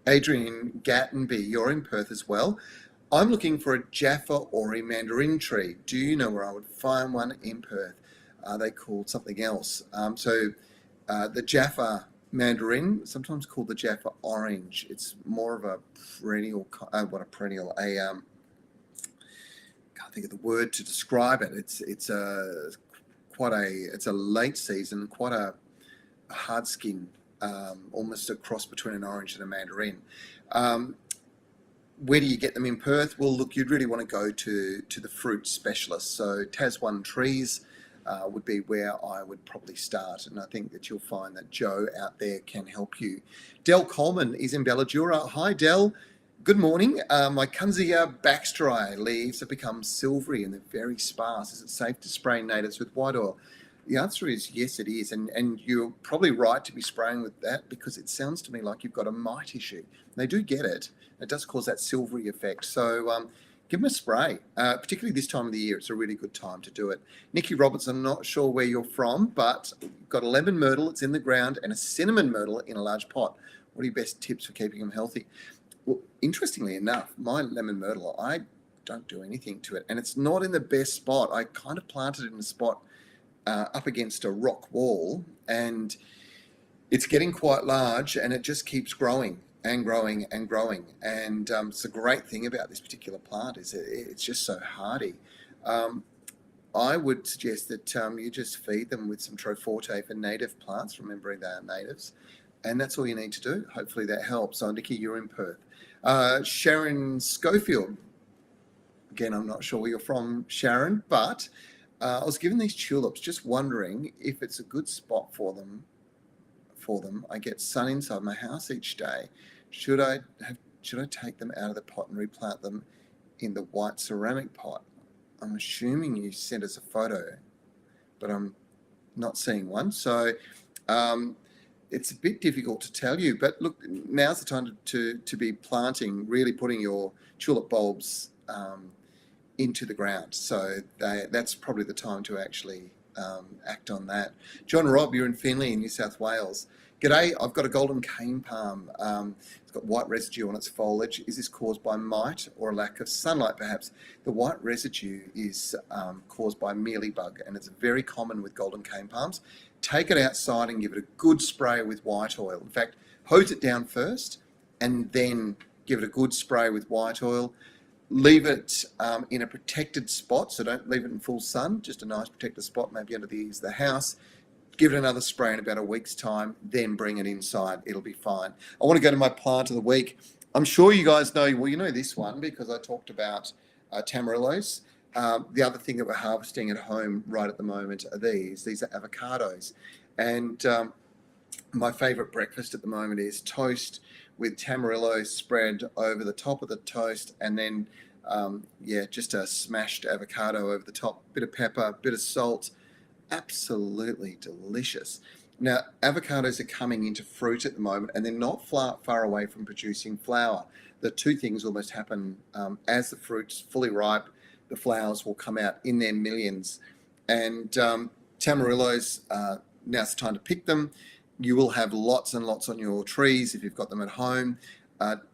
Adrian Gattenby, you're in Perth as well. I'm looking for a Jaffa Ori mandarin tree. Do you know where I would find one in Perth? Are they called something else? The Jaffa mandarin, sometimes called the Jaffa orange. It's more of a perennial, can't think of the word to describe it. It's a late season, quite a hard skin, almost a cross between an orange and a mandarin. Where do you get them in Perth? Well, look, you'd really want to go to the fruit specialists. So Tas1 Trees would be where I would probably start. And I think that you'll find that Joe out there can help you. Del Coleman is in Belladura. Hi, Del. Good morning. My Kunzia Baxteri leaves have become silvery and they're very sparse. Is it safe to spray natives with white oil? The answer is yes, it is. And you're probably right to be spraying with that because it sounds to me like you've got a mite issue. They do get it. It does cause that silvery effect. So give them a spray, particularly this time of the year. It's a really good time to do it. Nikki Roberts, I'm not sure where you're from, but you've got a lemon myrtle, it's in the ground, and a cinnamon myrtle in a large pot. What are your best tips for keeping them healthy? Well, interestingly enough, my lemon myrtle, I don't do anything to it, and it's not in the best spot. I kind of planted it in a spot up against a rock wall, and it's getting quite large, and it just keeps growing and growing and growing. And it's a great thing about this particular plant is it's just so hardy. I would suggest that you just feed them with some Troforte for native plants, remembering they are natives, and that's all you need to do. Hopefully that helps. So Nikki, you're in Perth. Sharon Schofield, again, I'm not sure where you're from, Sharon, but I was given these tulips, just wondering if it's a good spot for them. I get sun inside my house each day. Should I take them out of the pot and replant them in the white ceramic pot? I'm assuming you sent us a photo, but I'm not seeing one. So it's a bit difficult to tell you. But look, now's the time to be planting, really putting your tulip bulbs into the ground. So that's probably the time to actually act on that. John Robb, you're in Finley in New South Wales. G'day, I've got a golden cane palm. It's got white residue on its foliage. Is this caused by mite or a lack of sunlight perhaps? The white residue is caused by mealybug, and it's very common with golden cane palms. Take it outside and give it a good spray with white oil. In fact, hose it down first and then give it a good spray with white oil. Leave it in a protected spot, so don't leave it in full sun, just a nice protected spot, maybe under the eaves of the house. Give it another spray in about a week's time, then bring it inside. It'll be fine. I want to go to my plant of the week. I'm sure you guys know, well, you know this one because I talked about tamarillos. The other thing that we're harvesting at home right at the moment are these. These are avocados. And my favourite breakfast at the moment is toast with tamarillo spread over the top of the toast, and then, just a smashed avocado over the top, bit of pepper, bit of salt. Absolutely delicious. Now, avocados are coming into fruit at the moment, and they're not far away from producing flower. The two things almost happen as the fruit's fully ripe, the flowers will come out in their millions. And tamarillos, now's the time to pick them. You will have lots and lots on your trees if you've got them at home.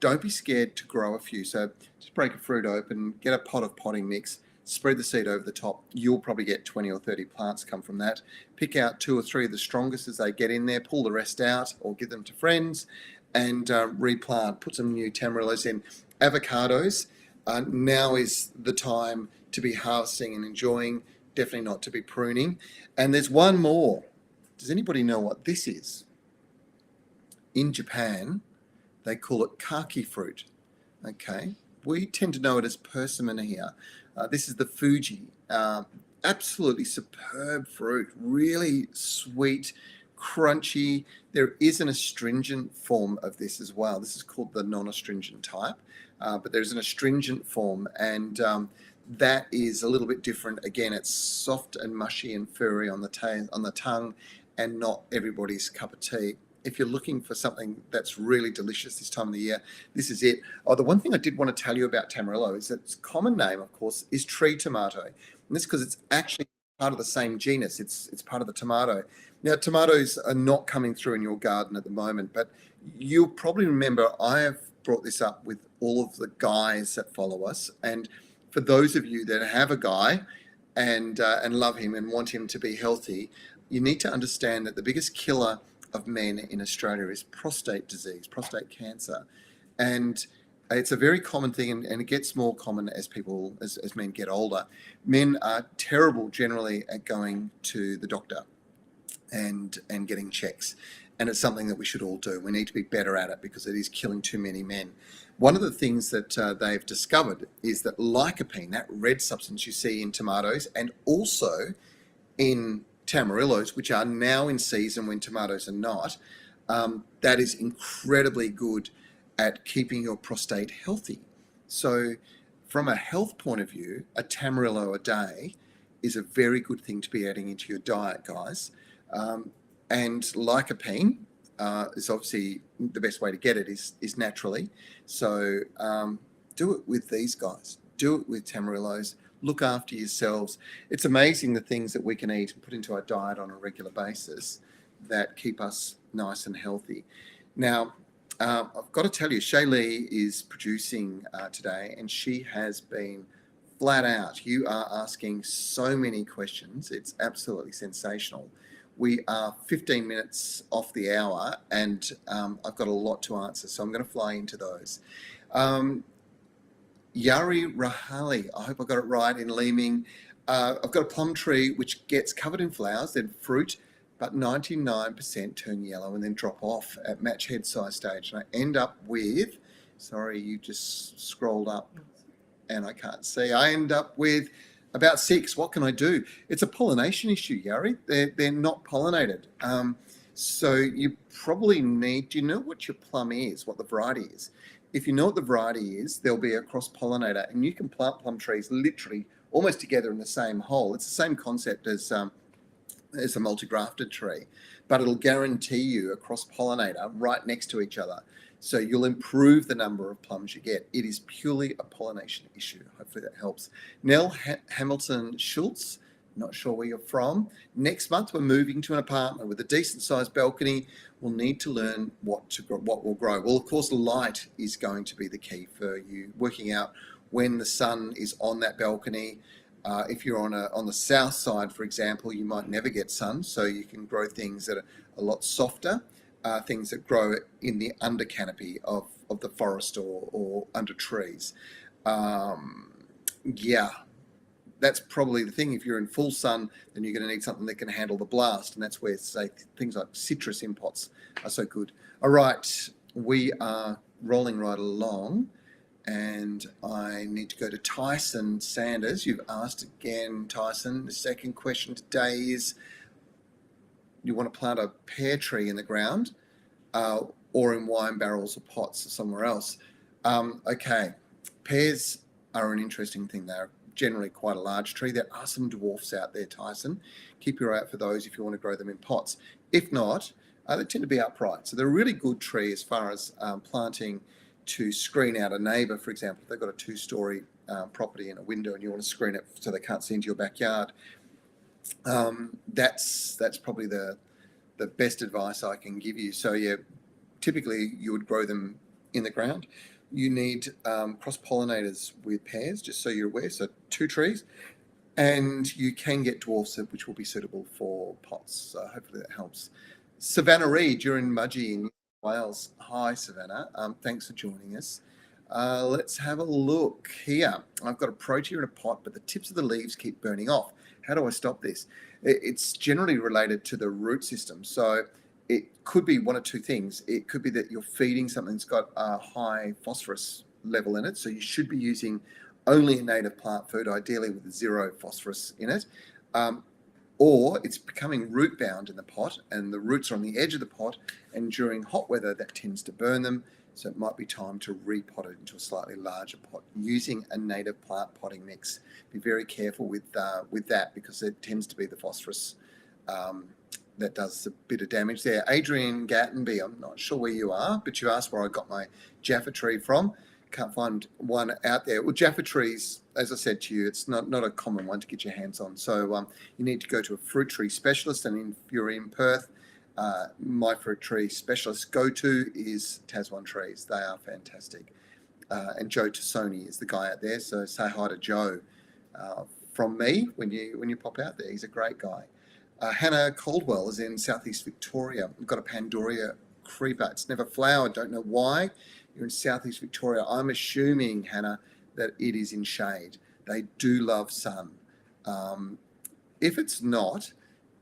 Don't be scared to grow a few. So just break a fruit open, get a pot of potting mix, spread the seed over the top. You'll probably get 20 or 30 plants come from that. Pick out 2 or 3 of the strongest as they get in there, pull the rest out or give them to friends, and replant. Put some new tamarillos in. Avocados, now is the time to be harvesting and enjoying, definitely not to be pruning. And there's one more. Does anybody know what this is? In Japan, they call it kaki fruit. Okay, we tend to know it as persimmon here. This is the Fuji. Absolutely superb fruit, really sweet, crunchy. There is an astringent form of this as well. This is called the non-astringent type, but there's an astringent form, and that is a little bit different. Again, it's soft and mushy and furry on the tongue, and not everybody's cup of tea. If you're looking for something that's really delicious this time of the year, this is it. Oh, the one thing I did want to tell you about Tamarillo is that its common name, of course, is tree tomato. And this is because it's actually part of the same genus. It's part of the tomato. Now, tomatoes are not coming through in your garden at the moment, but you'll probably remember I have brought this up with all of the guys that follow us. And for those of you that have a guy and love him and want him to be healthy, you need to understand that the biggest killer of men in Australia is prostate disease, prostate cancer. And it's a very common thing, and it gets more common as men get older. Men are terrible generally at going to the doctor and getting checks. And it's something that we should all do. We need to be better at it because it is killing too many men. One of the things that they've discovered is that lycopene, that red substance you see in tomatoes and also in tamarillos, which are now in season when tomatoes are not, that is incredibly good at keeping your prostate healthy. So from a health point of view, a tamarillo a day is a very good thing to be adding into your diet, guys. And lycopene is obviously the best way to get it is naturally. So do it with these guys. Do it with tamarillos. Look after yourselves. It's amazing the things that we can eat and put into our diet on a regular basis that keep us nice and healthy. Now, I've got to tell you, Shaylee is producing today, and she has been flat out. You are asking so many questions. It's absolutely sensational. We are 15 minutes off the hour, and I've got a lot to answer, so I'm going to fly into those. Yari Rahali, I hope I got it right, in Leeming. I've got a plum tree which gets covered in flowers, then fruit, but 99% turn yellow and then drop off at match head size stage. And I end up with, sorry, you just scrolled up and I can't see. I end up with about 6. What can I do? It's a pollination issue, Yari. They're not pollinated. So you probably need, do you know what your plum is, what the variety is? If you know what the variety is, there'll be a cross-pollinator, and you can plant plum trees literally almost together in the same hole. It's the same concept as a multi-grafted tree, but it'll guarantee you a cross-pollinator right next to each other. So you'll improve the number of plums you get. It is purely a pollination issue. Hopefully that helps. Nell Hamilton Schultz, not sure where you're from. Next month, we're moving to an apartment with a decent sized balcony. We'll need to learn what will grow. Well, of course, light is going to be the key for you, working out when the sun is on that balcony. If you're on the south side, for example, you might never get sun, so you can grow things that are a lot softer, things that grow in the under canopy of the forest or under trees. Yeah. That's probably the thing. If you're in full sun, then you're going to need something that can handle the blast. And that's where, say, things like citrus in pots are so good. All right, we are rolling right along. And I need to go to Tyson Sanders. You've asked again, Tyson. The second question today is, you want to plant a pear tree in the ground or in wine barrels or pots or somewhere else? Okay, pears are an interesting thing. They're generally quite a large tree. There are some dwarfs out there, Tyson. Keep your eye out for those if you want to grow them in pots. If not, they tend to be upright. So they're a really good tree as far as planting to screen out a neighbour, for example. If they've got a 2-story property and a window and you want to screen it so they can't see into your backyard, that's probably the best advice I can give you. So yeah, typically you would grow them in the ground. You need cross-pollinators with pears, just so you're aware, so 2 trees. And you can get dwarfs, which will be suitable for pots. So hopefully that helps. Savannah Reid, you're in Mudgee in Wales. Hi, Savannah. Thanks for joining us. Let's have a look here. I've got a protea in a pot, but the tips of the leaves keep burning off. How do I stop this? It's generally related to the root system. So it could be one of 2 things. It could be that you're feeding something that's got a high phosphorus level in it. So you should be using only a native plant food, ideally with 0 phosphorus in it. or it's becoming root bound in the pot and the roots are on the edge of the pot, and during hot weather that tends to burn them. So it might be time to repot it into a slightly larger pot using a native plant potting mix. Be very careful with that, because it tends to be the phosphorus that does a bit of damage there. Adrian Gattenby, I'm not sure where you are, but you asked where I got my Jaffa tree from. Can't find one out there. Well, Jaffa trees, as I said to you, it's not a common one to get your hands on. So you need to go to a fruit tree specialist, and if you're in Perth, my fruit tree specialist go-to is Taswan Trees. They are fantastic. And Joe Tassoni is the guy out there, so say hi to Joe from me when you pop out there. He's a great guy. Hannah Caldwell is in southeast Victoria. We've got a Pandoria creeper. It's never flowered. Don't know why. You're in southeast Victoria. I'm assuming, Hannah, that it is in shade. They do love sun. If it's not,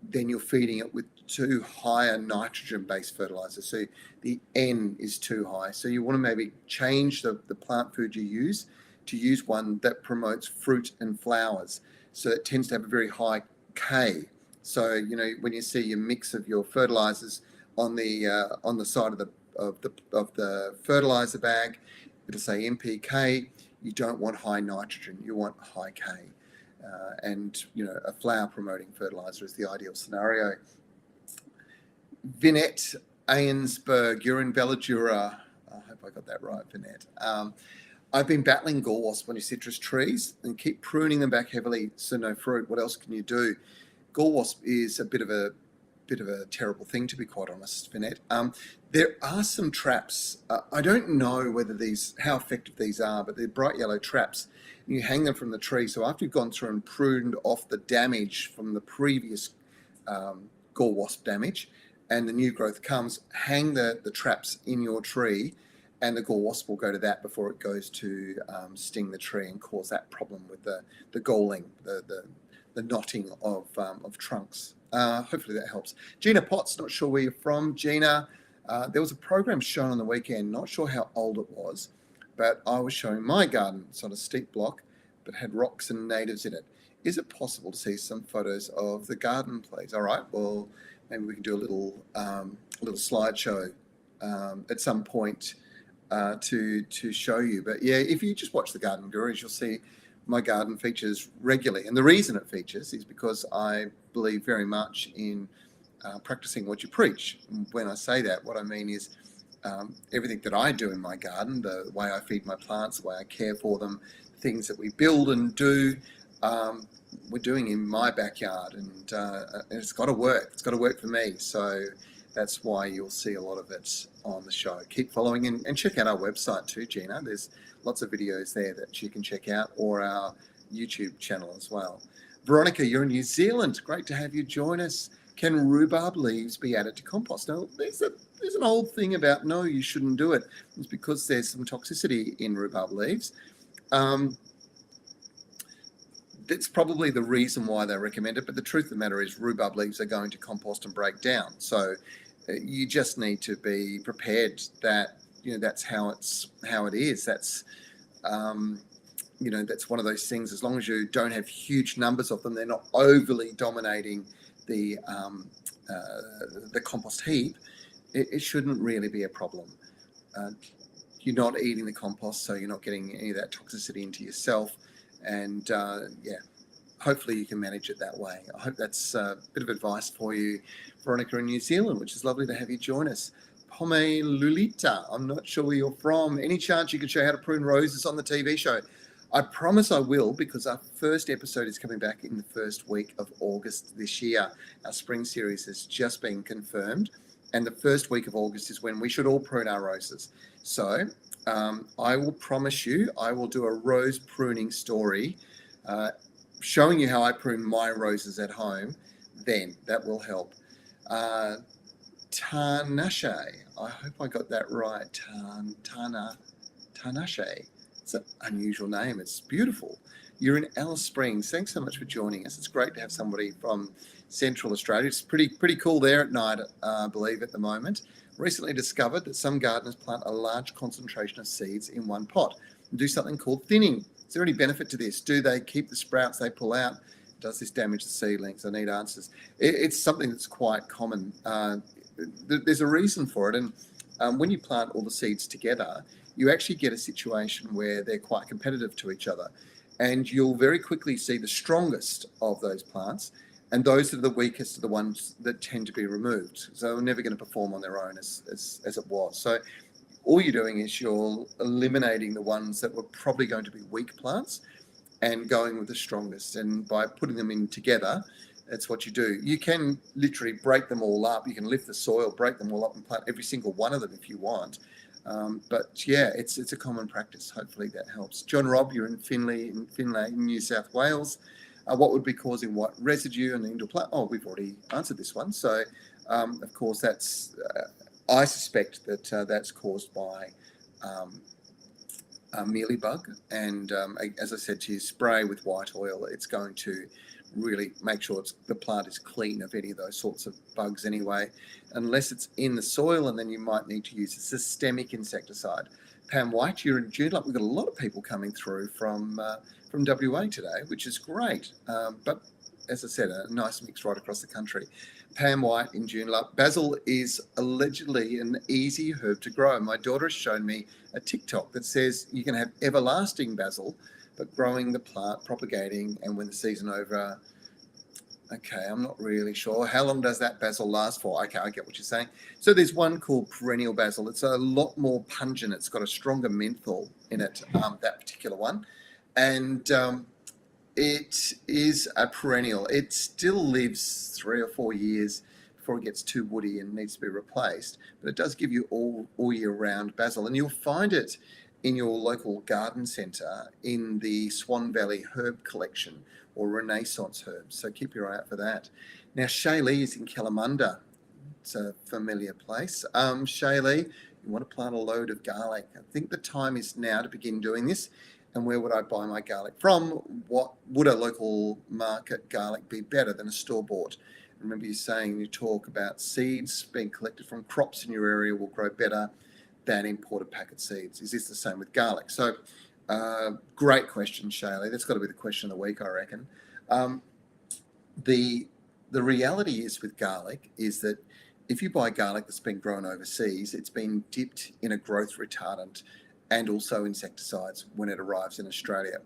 then you're feeding it with too high a nitrogen-based fertilizer. So the N is too high. So you want to maybe change the plant food you use to use one that promotes fruit and flowers. So it tends to have a very high K. So, you know, when you see your mix of your fertilizers on the side of the fertilizer bag, it'll say NPK. You don't want high nitrogen. You want high K. And, you know, a flower promoting fertilizer is the ideal scenario. Vinette Ainsberg, you're in Belladura. I hope I got that right, Vinette. I've been battling gall wasp on your citrus trees and keep pruning them back heavily so no fruit. What else can you do? Gall wasp is a bit of a terrible thing, to be quite honest, Vinette. There are some traps. I don't know how effective these are, but they're bright yellow traps. And you hang them from the tree. So after you've gone through and pruned off the damage from the previous gall wasp damage, and the new growth comes, hang the traps in your tree, and the gall wasp will go to that before it goes to sting the tree and cause that problem with the galling, the knotting of trunks. Hopefully that helps. Gina Potts, not sure where you're from. Gina, there was a program shown on the weekend, not sure how old it was, but I was showing my garden. It's on a steep block, but had rocks and natives in it. Is it possible to see some photos of the garden, please? All right, well, maybe we can do a little slideshow at some point to show you. But yeah, if you just watch the Garden Gurus, you'll see my garden features regularly. And the reason it features is because I believe very much in practicing what you preach. And when I say that, what I mean is everything that I do in my garden, the way I feed my plants, the way I care for them, things that we build and do, we're doing in my backyard, and it's got to work. It's got to work for me. So that's why you'll see a lot of it on the show. Keep following and check out our website too, Gina. There's lots of videos there that you can check out, or our YouTube channel as well. Veronica, you're in New Zealand. Great to have you join us. Can rhubarb leaves be added to compost? Now, there's an old thing about no, you shouldn't do it. It's because there's some toxicity in rhubarb leaves. That's probably the reason why they recommend it. But the truth of the matter is rhubarb leaves are going to compost and break down. So you just need to be prepared that, you know, that's how it is. That's, you know, that's one of those things. As long as you don't have huge numbers of them, they're not overly dominating the compost heap, it shouldn't really be a problem. You're not eating the compost, so you're not getting any of that toxicity into yourself. And yeah, hopefully you can manage it that way. I hope that's a bit of advice for you, Veronica, in New Zealand, which is lovely to have you join us. Pome Lulita, I'm not sure where you're from. Any chance you could show how to prune roses on the TV show? I promise I will, because our first episode is coming back in the first week of August this year. Our spring series has just been confirmed, and the first week of August is when we should all prune our roses. So I will promise you, I will do a rose pruning story showing you how I prune my roses at home. Then that will help. Tanashe, I hope I got that right. Tanashe. It's an unusual name. It's beautiful. You're in Alice Springs. Thanks so much for joining us. It's great to have somebody from Central Australia. It's pretty cool there at night, I believe, at the moment. Recently discovered that some gardeners plant a large concentration of seeds in one pot and do something called thinning. Is there any benefit to this? Do they keep the sprouts they pull out Does this damage the seedlings? I need answers. It's something that's quite common. There's a reason for it. And when you plant all the seeds together, you actually get a situation where they're quite competitive to each other. And you'll very quickly see the strongest of those plants, and those that are the weakest are the ones that tend to be removed. So they're never going to perform on their own as it was. So all you're doing is you're eliminating the ones that were probably going to be weak plants and going with the strongest. And by putting them in together, that's what you do. You can literally break them all up. You can lift the soil, break them all up and plant every single one of them if you want. But yeah, it's a common practice. Hopefully that helps. John Robb, you're in Finlay, New South Wales. What would be causing white residue in the indoor plant? Oh, we've already answered this one. So, of course, that's I suspect that that's caused by a mealybug. And as I said to you, spray with white oil. It's going to really make sure the plant is clean of any of those sorts of bugs anyway, unless it's in the soil, and then you might need to use a systemic insecticide. Pam White, you're in Joondalup. We've got a lot of people coming through from WA today, which is great. But as I said, a nice mix right across the country. Pam White in Joondalup. Basil is allegedly an easy herb to grow. My daughter has shown me a TikTok that says you can have everlasting basil, but growing the plant, propagating, and when the season over, okay, I'm not really sure. How long does that basil last for? Okay, I get what you're saying. So there's one called perennial basil. It's a lot more pungent. It's got a stronger menthol in it, that particular one. And it is a perennial. It still lives 3 or 4 years before it gets too woody and needs to be replaced. But it does give you all year round basil. And you'll find it in your local garden centre in the Swan Valley Herb Collection or Renaissance Herbs. So keep your eye out for that. Now, Shaylee is in Kalamunda. It's a familiar place. Shaylee, you want to plant a load of garlic. I think the time is now to begin doing this. And where would I buy my garlic from? What would a local market garlic be better than a store-bought? Remember you saying, you talk about seeds being collected from crops in your area will grow better than imported packet seeds. Is this the same with garlic? So great question, Shaylee. That's got to be the question of the week, I reckon. The reality is with garlic is that if you buy garlic that's been grown overseas, it's been dipped in a growth retardant and also insecticides when it arrives in Australia.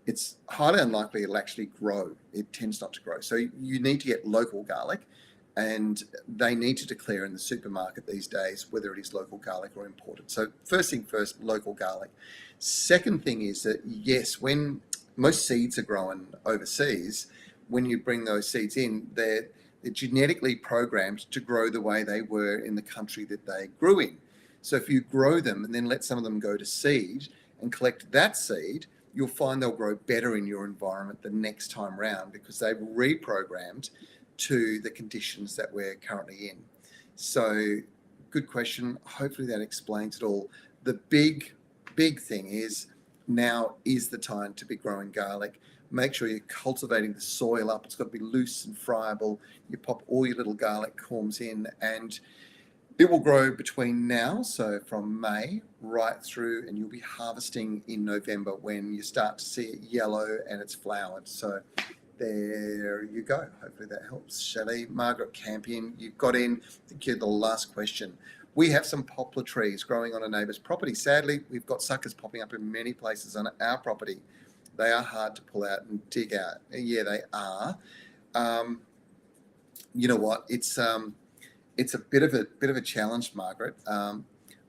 It's highly unlikely it'll actually grow. It tends not to grow. So you need to get local garlic, and they need to declare in the supermarket these days whether it is local garlic or imported. So first thing first, local garlic. Second thing is that, yes, when most seeds are grown overseas, when you bring those seeds in, they're genetically programmed to grow the way they were in the country that they grew in. So if you grow them and then let some of them go to seed and collect that seed, you'll find they'll grow better in your environment the next time round because they've reprogrammed to the conditions that we're currently in. So good question. Hopefully that explains it all. The big thing is now is the time to be growing garlic. Make sure you're cultivating the soil up. It's got to be loose and friable. You pop all your little garlic corms in, and it will grow between now, so from May right through, and you'll be harvesting in November when you start to see it yellow and it's flowered. So there you go. Hopefully that helps. Shelley, Margaret Campion, you've got in. I think you're the last question. We have some poplar trees growing on a neighbour's property. Sadly, we've got suckers popping up in many places on our property. They are hard to pull out and dig out. Yeah, they are. You know what? It's a bit of a challenge, Margaret. I've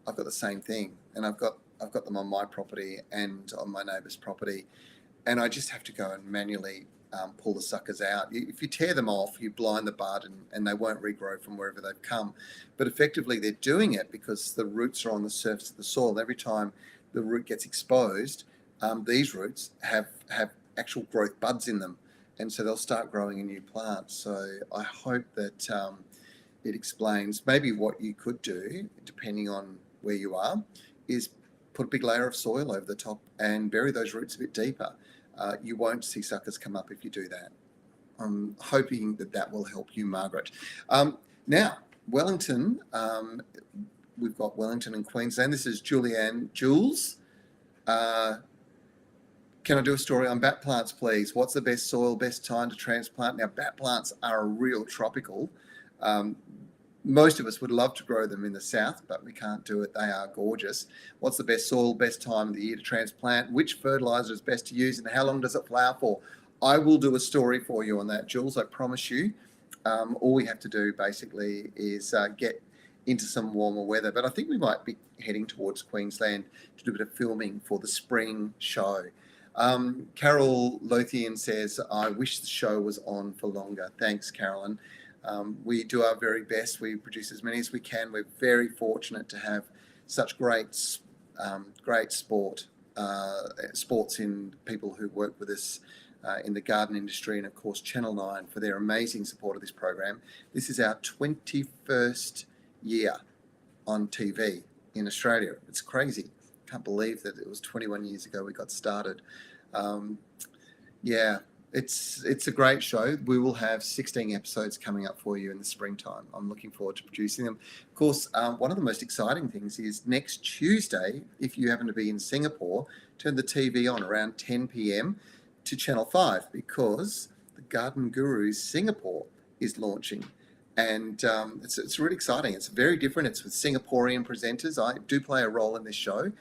got the same thing, and I've got them on my property and on my neighbour's property, and I just have to go and manually pull the suckers out. If you tear them off, you blind the bud, and they won't regrow from wherever they've come. But effectively, they're doing it because the roots are on the surface of the soil. Every time the root gets exposed, these roots have actual growth buds in them, and so they'll start growing a new plant. So I hope that it explains maybe what you could do, depending on where you are, is put a big layer of soil over the top and bury those roots a bit deeper. You won't see suckers come up if you do that. I'm hoping that will help you, Margaret. Now, Wellington, we've got Wellington in Queensland. This is Jules. Can I do a story on bat plants, please? What's the best soil, best time to transplant? Now, bat plants are a real tropical. Most of us would love to grow them in the south, but we can't do it. They are gorgeous. What's the best soil, best time of the year to transplant? Which fertilizer is best to use, and how long does it flower for? I will do a story for you on that, Jules, I promise you. All we have to do basically is get into some warmer weather. But I think we might be heading towards Queensland to do a bit of filming for the spring show. Carol Lothian says, I wish the show was on for longer. Thanks, Carolyn. We do our very best. We produce as many as we can. We're very fortunate to have such great sports in people who work with us in the garden industry, and of course Channel 9 for their amazing support of this program. This is our 21st year on TV in Australia. It's crazy. Can't believe that it was 21 years ago we got started. It's a great show. We will have 16 episodes coming up for you in the springtime. I'm looking forward to producing them. Of course, one of the most exciting things is next Tuesday, if you happen to be in Singapore, turn the TV on around 10 p.m. to Channel 5, because the Garden Gurus Singapore is launching. And it's really exciting. It's very different. It's with Singaporean presenters. I do play a role in this show.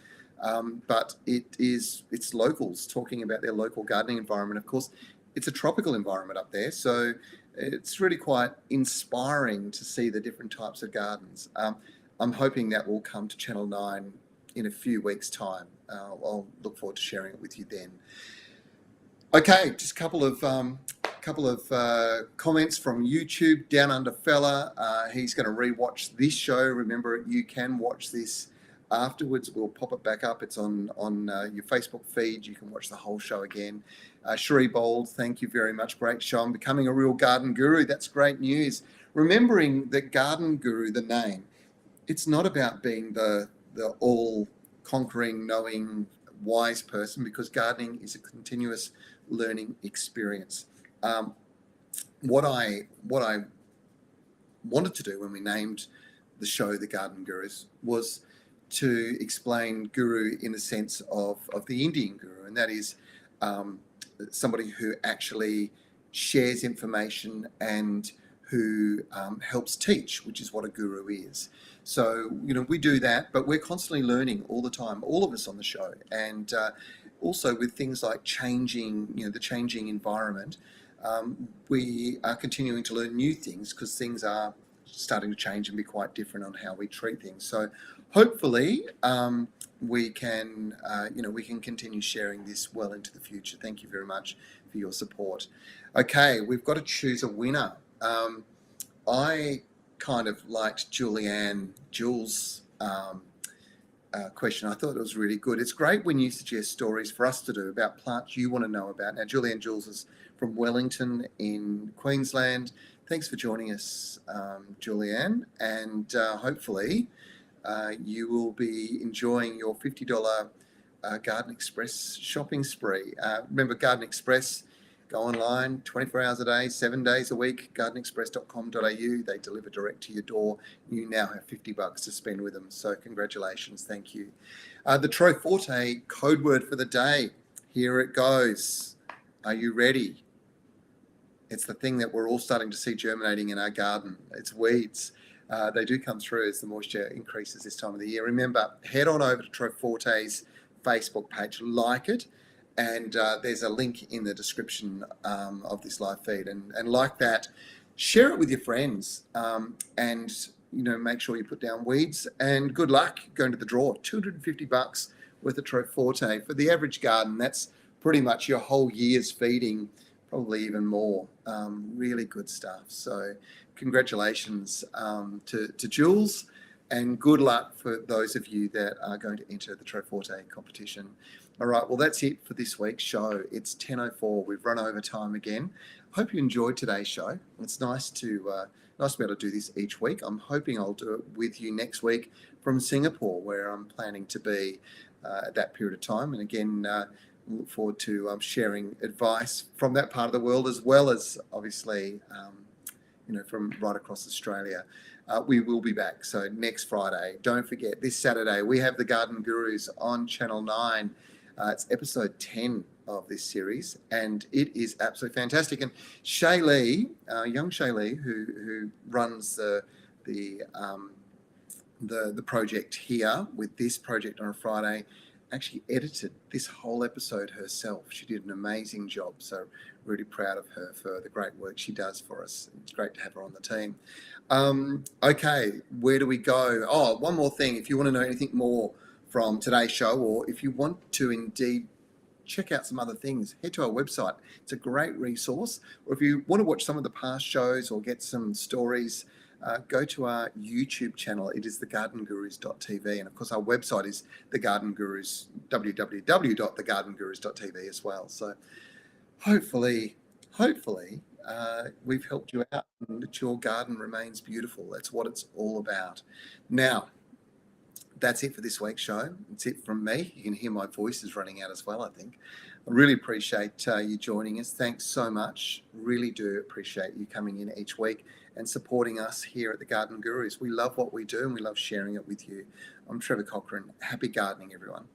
But it's locals talking about their local gardening environment. Of course, it's a tropical environment up there, so it's really quite inspiring to see the different types of gardens. I'm hoping that will come to Channel 9 in a few weeks' time. I'll look forward to sharing it with you then. Okay, just a couple of comments from YouTube. Down Under Fella, he's going to rewatch this show. Remember, you can watch this afterwards. We'll pop it back up. It's on your Facebook feed. You can watch the whole show again. Sheree Bold, thank you very much. Great show. I'm becoming a real garden guru. That's great news. Remembering that Garden Guru, the name, it's not about being the all-conquering, knowing, wise person, because gardening is a continuous learning experience. What I wanted to do when we named the show The Garden Gurus was to explain guru in the sense of the Indian guru, and that is somebody who actually shares information and who helps teach, which is what a guru is. So, we do that, but we're constantly learning all the time, all of us on the show. And also with things like changing, the changing environment, we are continuing to learn new things, because things are starting to change and be quite different on how we treat things. So hopefully we can continue sharing this well into the future. Thank you very much for your support. Okay, we've got to choose a winner. I kind of liked Jules' question. I thought it was really good. It's great when you suggest stories for us to do about plants you want to know about. Now, Jules is from Wellington in Queensland. Thanks for joining us, Julianne, and hopefully you will be enjoying your $50 Garden Express shopping spree. Remember, Garden Express, go online 24 hours a day, 7 days a week, gardenexpress.com.au. They deliver direct to your door. You now have $50 to spend with them, so congratulations, thank you. The Tro Forte code word for the day, here it goes. Are you ready? It's the thing that we're all starting to see germinating in our garden. It's weeds. They do come through as the moisture increases this time of the year. Remember, head on over to Tro Forte's Facebook page, like it, and there's a link in the description of this live feed. And like that, share it with your friends, and make sure you put down weeds. And good luck going to the draw. $250 worth of Tro Forte. For the average garden, that's pretty much your whole year's feeding, probably even more. Really good stuff. So congratulations to Jules, and good luck for those of you that are going to enter the Tro Forte competition. All right, well, that's it for this week's show. It's 10:04. We've run over time again. Hope you enjoyed today's show. It's nice to be able to do this each week. I'm hoping I'll do it with you next week from Singapore, where I'm planning to be at that period of time. And again, look forward to sharing advice from that part of the world, as well as obviously from right across Australia. We will be back. So next Friday, don't forget, this Saturday we have the Garden Gurus on Channel 9. It's episode 10 of this series, and it is absolutely fantastic. And Shaylee, young Shaylee, who runs the project here with this project on a Friday, actually edited this whole episode herself. She did an amazing job, so really proud of her for the great work she does for us. It's great to have her on the team. Okay, where do we go? Oh, one more thing. If you want to know anything more from today's show, or if you want to indeed check out some other things, head to our website. It's a great resource. Or if you want to watch some of the past shows or get some stories, go to our YouTube channel. It is thegardengurus.tv. And of course, our website is The Garden Gurus, www.thegardengurus.tv as well. So hopefully, we've helped you out and that your garden remains beautiful. That's what it's all about. Now, that's it for this week's show. It's it from me. You can hear my voice is running out as well, I think. I really appreciate you joining us. Thanks so much. Really do appreciate you coming in each week and supporting us here at the Garden Gurus. We love what we do and we love sharing it with you. I'm Trevor Cochran. Happy gardening, everyone.